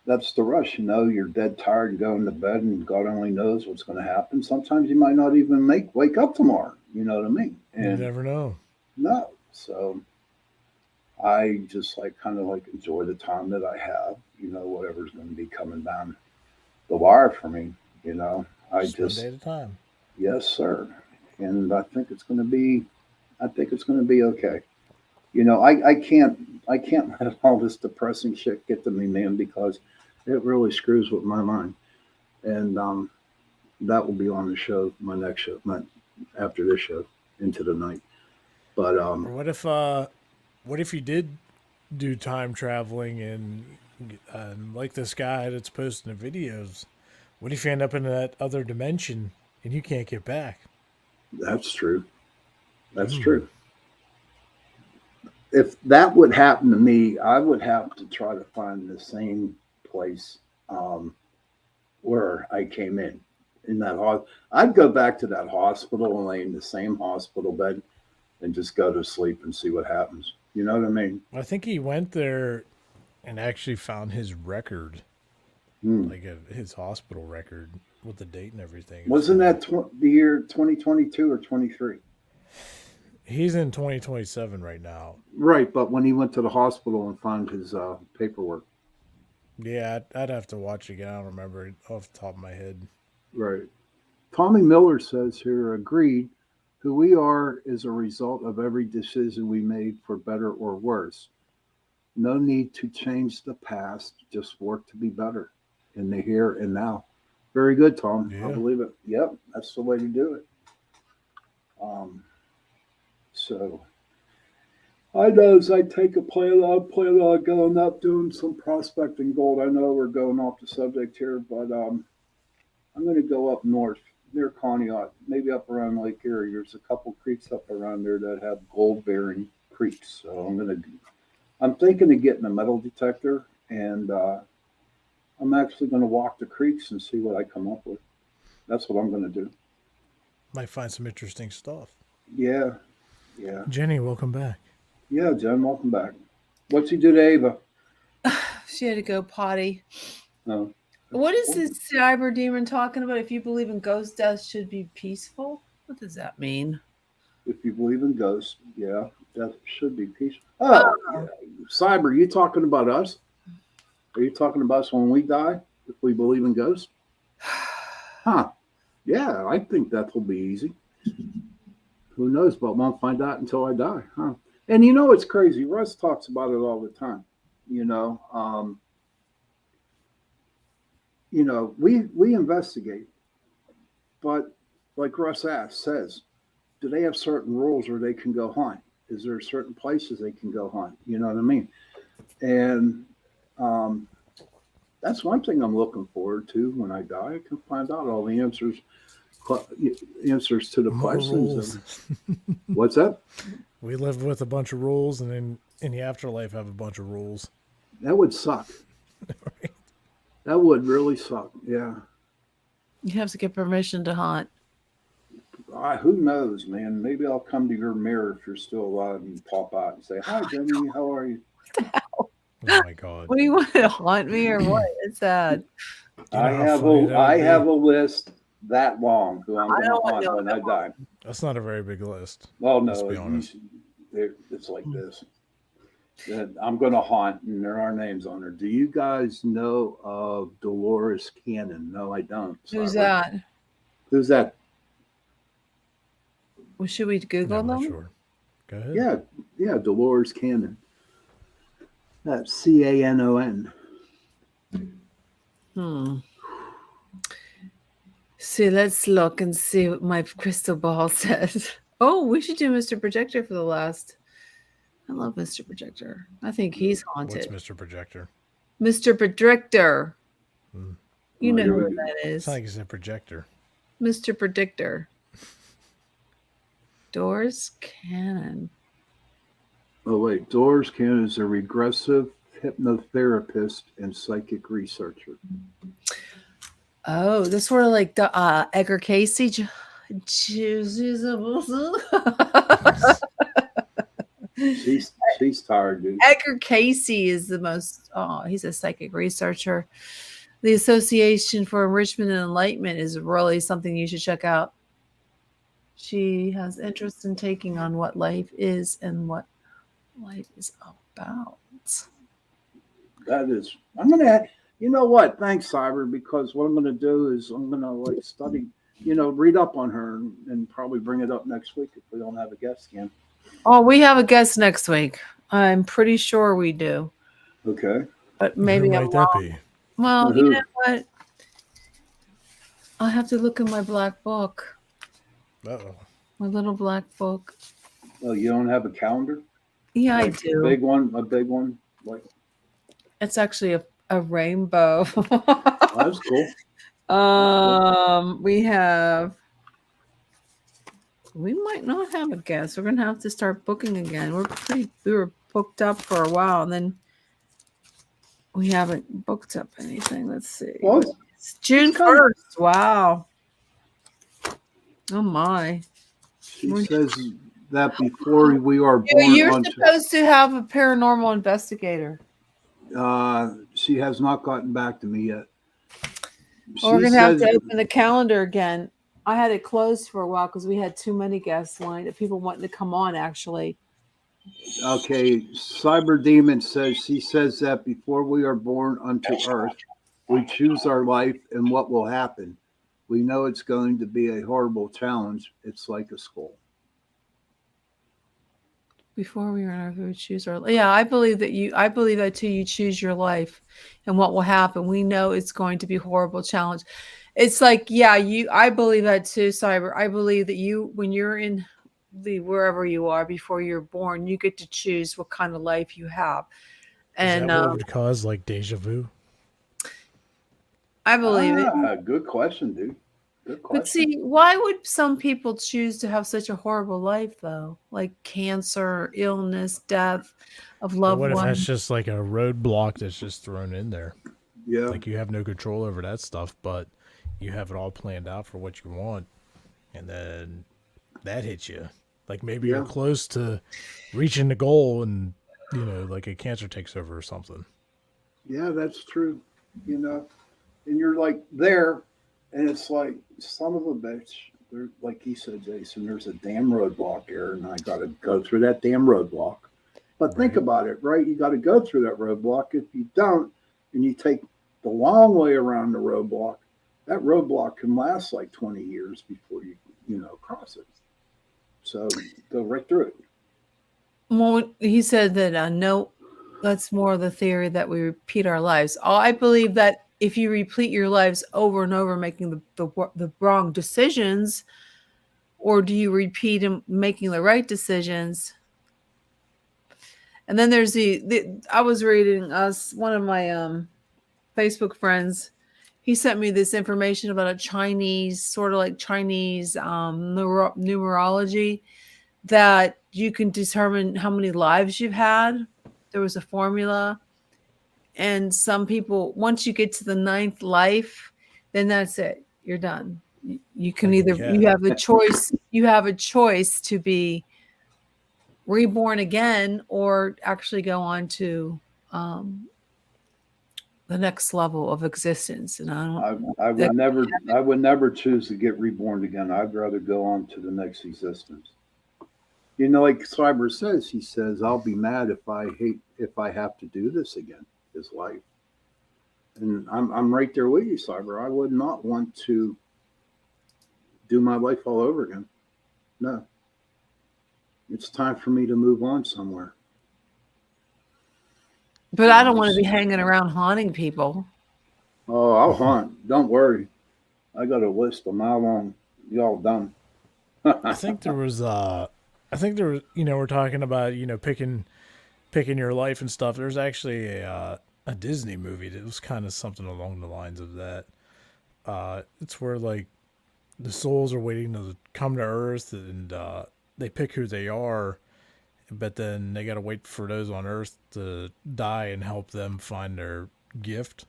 That's the rush. You're dead tired and going to bed, and God only knows what's going to happen. Sometimes you might not even wake up tomorrow. You know what I mean? And you never know. No. So I just enjoy the time that I have, whatever's going to be coming down the wire for me, Just one day at a time. Yes, sir. And I think it's going to be okay. I can't let all this depressing shit get to me, man, because it really screws with my mind. And that will be on the show, my next show, not after this show, into the night. But what if you did do time traveling and like this guy that's posting the videos? What if you end up in that other dimension and you can't get back? That's true. That's true. If that would happen to me, I would have to try to find the same place where I came in that I'd go back to that hospital and lay in the same hospital bed and just go to sleep and see what happens. You know what I mean? I think he went there and actually found his record, his hospital record with the date and everything. Wasn't that the year 2022 or 23? He's in 2027 right now. Right, but when he went to the hospital and found his paperwork. Yeah, I'd have to watch it again. I don't remember it off the top of my head. Right. Tommy Miller says here, agreed, who we are is a result of every decision we made for better or worse. No need to change the past, just work to be better in the here and now. Very good, Tom. Yeah. I believe it. Yep, that's the way to do it. So I know as I take I plan on going up doing some prospecting gold. I know we're going off the subject here, but I'm going to go up north near Conneaut, maybe up around Lake Erie. There's a couple creeks up around there that have gold-bearing creeks. So I'm thinking of getting a metal detector, and I'm actually going to walk the creeks and see what I come up with. That's what I'm going to do. Might find some interesting stuff. Yeah. Jenny, welcome back. Yeah, Jen, welcome back. What's he do to Ava? She had to go potty. No. What is this cyber demon talking about? If you believe in ghosts, death should be peaceful. What does that mean? If you believe in ghosts, yeah, death should be peaceful. Oh, yeah. Cyber, you talking about us? Are you talking about us when we die? If we believe in ghosts? Huh. Yeah, I think that will be easy. Who knows, but won't find out until I die, huh? And it's crazy. Russ talks about it all the time. We investigate, but like Russ says, do they have certain rules where they can go hunt? Is there certain places they can go hunt? You know what I mean? And That's one thing I'm looking forward to when I die. I can find out all the answers to the More questions. rules. What's that? We live with a bunch of rules, and then in the afterlife have a bunch of rules. That would suck. That would really suck. Yeah. You have to get permission to haunt. Who knows, man? Maybe I'll come to your mirror if you're still alive and pop out and say, "Hi, Jenny. How are you?" Oh my God. What do you want to haunt me or what? It's sad. I have a list that long who I'm going to haunt when I die. That's not a very big list. Oh Let's no, be honest. it's like this. That I'm going to haunt, and there are names on there. Do you guys know of Dolores Cannon? No, I don't. Who's Sorry. that? Who's that? Well, should we Google them? Sure. Go ahead. Yeah, Dolores Cannon. That's Canon. See, let's look and see what my crystal ball says. Oh, we should do Mr. Projector for the last. I love Mr. Projector. I think he's haunted. What's Mr. Projector? Mr. Predictor. You know here who we that is. It's like it's a projector. Mr. Predictor. Doors Cannon. Oh wait, Dolores Cannon is a regressive hypnotherapist and psychic researcher. Oh, this sort of like the Edgar Casey. She's tired, dude. Edgar Casey is the most, he's a psychic researcher. The Association for Enrichment and Enlightenment is really something you should check out. She has interest in taking on what life is and what life is about. That is, I'm going to, you know what? Thanks, Cyber, because what I'm going to do is I'm going to like study, read up on her and probably bring it up next week if we don't have a guest again. Oh, we have a guest next week. I'm pretty sure we do. Okay. But maybe Who I'm might that wrong. be? Well, you know what? I'll have to look in my black book. Uh-oh. My little black book. Oh, you don't have a calendar? Yeah, Like I do. A big one. Like, It's actually a rainbow. that's cool. We might not have a guest. We're gonna have to start booking again. We were booked up for a while, and then we haven't booked up anything. Let's see. What? It's June 1st. Wow. Oh my. She says that before we are born. You're supposed to have a paranormal investigator. She has not gotten back to me yet. Well, we're gonna have to open the calendar again. I had it closed for a while because we had too many guests wanting, people wanting to come on. Actually, Okay, Cyber Demon says she says that before we are born unto earth, we choose our life and what will happen. We know it's going to be a horrible challenge. It's like a school. before we are on earth, we would choose our. Yeah, I believe that too. You choose your life, and what will happen. We know it's going to be a horrible challenge. It's like, yeah, I believe that too, Cyber. I believe that when you're in wherever you are before you're born, you get to choose what kind of life you have. And Is that what would cause like deja vu? I believe it. Good question, dude. Good question. But see, why would some people choose to have such a horrible life, though? Like cancer, illness, death of loved What if ones. that's just like a roadblock that's just thrown in there? Yeah. Like you have no control over that stuff, but you have it all planned out for what you want, and then that hits you. Like maybe you're close to reaching the goal, and like a cancer takes over or something. Yeah, that's true. And you're like there, and it's like, son of a bitch. There, like he said, Jason, there's a damn roadblock here, and I got to go through that damn roadblock. But think about it, right? You got to go through that roadblock. If you don't, and you take the long way around the roadblock, that roadblock can last like 20 years before you cross it. So go right through it. Well, he said that no, that's more of the theory that we repeat our lives. I believe that if you repeat your lives over and over, making the wrong decisions, or do you repeat them making the right decisions? And then there's I was reading one of my Facebook friends, he sent me this information about a Chinese, sort of like Chinese numerology, that you can determine how many lives you've had. There was a formula. And some people, once you get to the 9th life, then that's it. You're done. You can either, you have a choice to be reborn again or actually go on to the next level of existence. And I would never choose to get reborn again. I'd rather go on to the next existence. You know, like Cyber says, he says, I'll be mad if I have to do this again, his life. And I'm right there with you, Cyber. I would not want to do my life all over again. No. It's time for me to move on somewhere. But I don't want to be hanging around haunting people. Oh, I'll haunt. Don't worry. I got a list on how long y'all done. I think there was, you know, we're talking about, you know, picking your life and stuff. There's actually a Disney movie that was kind of something along the lines of that. It's where like the souls are waiting to come to Earth, and they pick who they are, but then they got to wait for those on Earth to die and help them find their gift.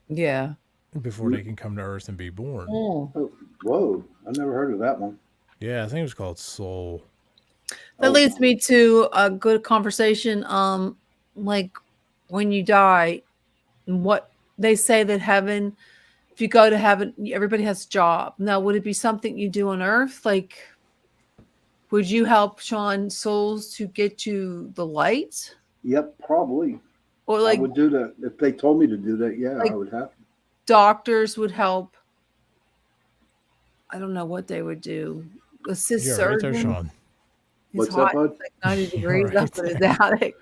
Yeah. Before they can come to Earth and be born. Oh. Whoa. I've never heard of that one. Yeah, I think it was called Soul. That leads me to a good conversation. Like when you die, what they say that heaven, if you go to heaven, everybody has a job. Now, would it be something you do on Earth? Like, would you help Sean souls to get to the light? Yep, probably. Or like, I would do that if they told me to do that. Yeah, like I would have to. Doctors would help. I don't know what they would do. Assist You're surgeon. right there, Sean. He's What's hot. up, bud? It's like 90 degrees Right up in his attic.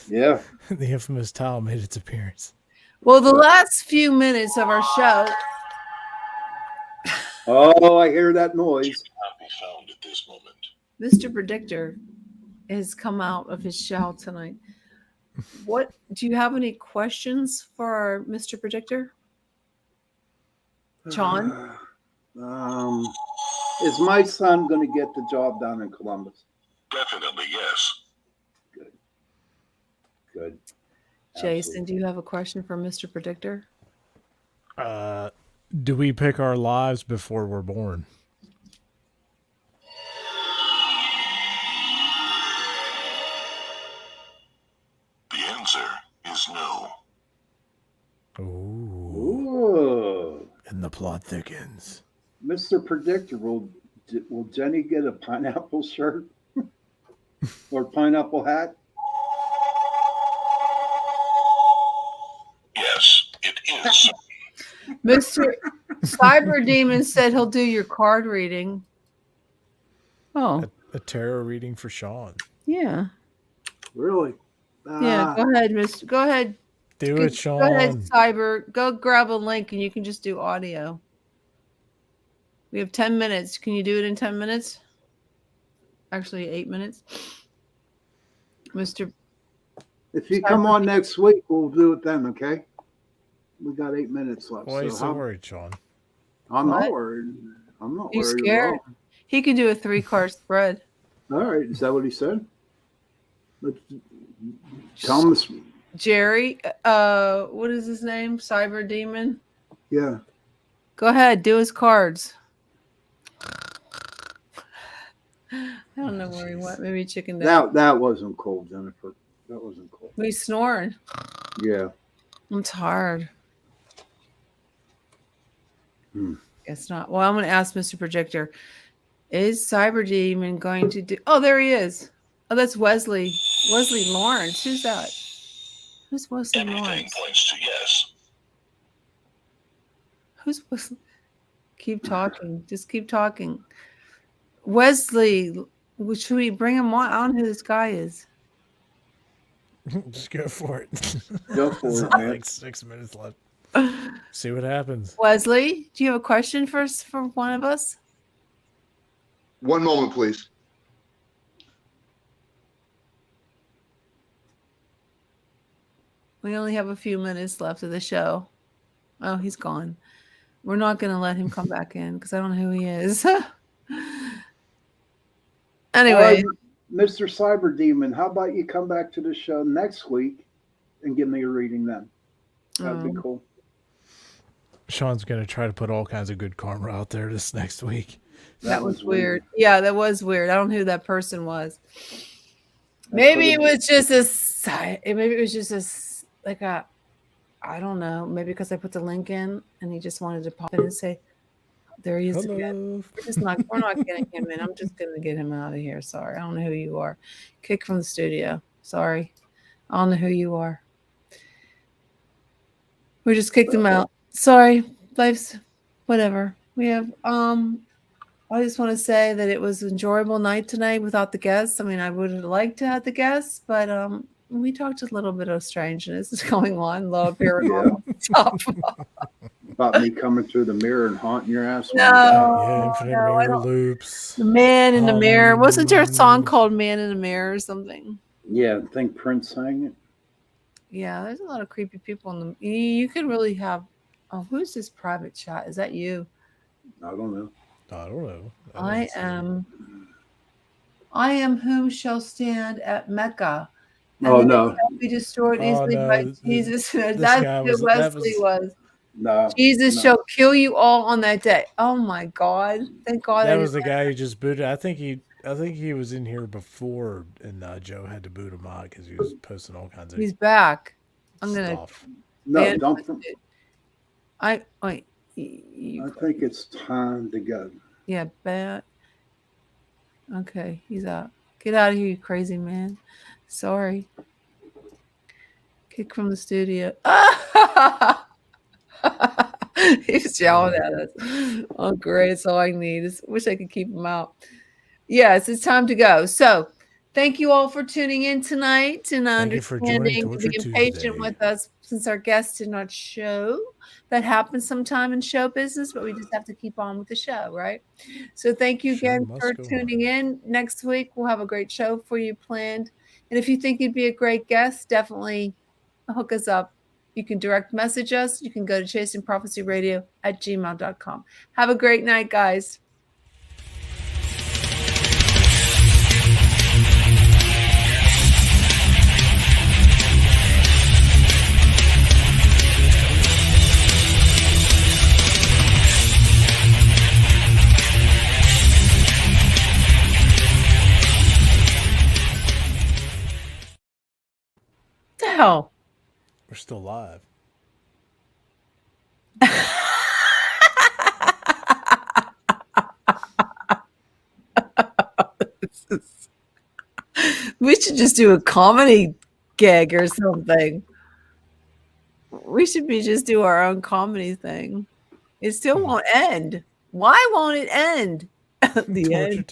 Yeah. The infamous towel made its appearance. Well, the last few minutes of our show. Oh, I hear that noise. Mr. Predictor has come out of his shell tonight. What do you have any questions for our Mr. Predictor? Sean? Is my son going to get the job done in Columbus? Definitely, yes. Good. Jason, do you have a question for Mr. Predictor? Do we pick our lives before we're born? The answer is no. Ooh. And the plot thickens. Mr. Predictor, will Jenny get a pineapple shirt or pineapple hat? Yes, it is. Mr. Cyber Demon said he'll do your card reading. Oh, A tarot reading for Sean. yeah. Really? Yeah, go ahead, Mr. Go ahead. Do Go- it, Sean. Go ahead, Cyber. Go grab a link and you can just do audio. We have 10 minutes. Can you do it in 10 minutes? Actually, 8 minutes. Mr. If you come on next week, we'll do it then, okay? We got 8 minutes left. Why are you so how- worried, Sean? I'm What? not worried. I'm not He's worried scared. at He can do a 3-card spread. all. All right. Is that what he said? Let's tell him this. Jerry, what is his name? Cyber Demon. Yeah. Go ahead, do his cards. I don't know where he went. Maybe he chickened out. That wasn't cold, Jennifer. That wasn't cold. He's snoring. Yeah. I'm tired. Hmm. It's not. Well, I'm going to ask Mr. Projector. Is Cyber Demon going to do? Oh, there he is. Oh, that's Wesley. Wesley Lawrence. Who's that? Who's Wesley Lawrence? Points to yes. Who's Wesley? Keep talking. Just keep talking. Wesley, should we bring him on? I don't know who this guy is. Just go for it. Go for It's it, only man. like 6 minutes left. See what happens. Wesley, do you have a question for one of us? One moment, please. We only have a few minutes left of the show. Oh, he's gone. We're not going to let him come back in because I don't know who he is. Anyway. Mr. Cyber Demon, how about you come back to the show next week and give me a reading then? That'd be cool. Sean's going to try to put all kinds of good karma out there this next week. That was weird. Yeah, that was weird. I don't know who that person was. Maybe it was just I don't know. Maybe because I put the link in and he just wanted to pop in and say, there he is again. We're not getting him in. I'm just going to get him out of here. Sorry. I don't know who you are. Kick from the studio. Sorry. I don't know who you are. We just kicked him out. Sorry. Life's whatever. We have, I just want to say that it was an enjoyable night tonight without the guests. I mean, I would have liked to have the guests, but we talked a little bit of strangeness going on, low paranormal stuff. About me coming through the mirror and haunting your ass. Infinite mirror loops. The Man in the Mirror. Wasn't there a song called Man in the Mirror or something? Yeah, I think Prince sang it. Yeah, there's a lot of creepy people in the. You could really have. Oh, who's this private chat? Is that you? I don't know. I am whom shall stand at Mecca. Oh, no. Be destroyed easily by Jesus. That's who Wesley was. No. Jesus shall kill you all on that day. Oh my God! Thank God. That was the guy who just booted. I think he was in here before, and Joe had to boot him out because he was posting all kinds of. He's back. I'm gonna. Stuff. No, don't. I think it's time to go. Yeah, bad. Okay, he's out. Get out of here, you crazy man. Sorry. Kick from the studio. He's yelling at us. Oh, great. That's all I need. Wish I could keep him out. Yes, it's time to go. So thank you all for tuning in tonight and understanding and being patient with us since our guest did not show. That happens sometime in show business, but we just have to keep on with the show, right? So thank you again for tuning in. Next week, we'll have a great show for you planned. And if you think you'd be a great guest, definitely hook us up. You can direct message us. You can go to chasingprophecyradio@gmail.com. Have a great night, guys. What the hell? We're still live. We should just do a comedy gag or something. We should just do our own comedy thing. It still won't end. Why won't it end? The end.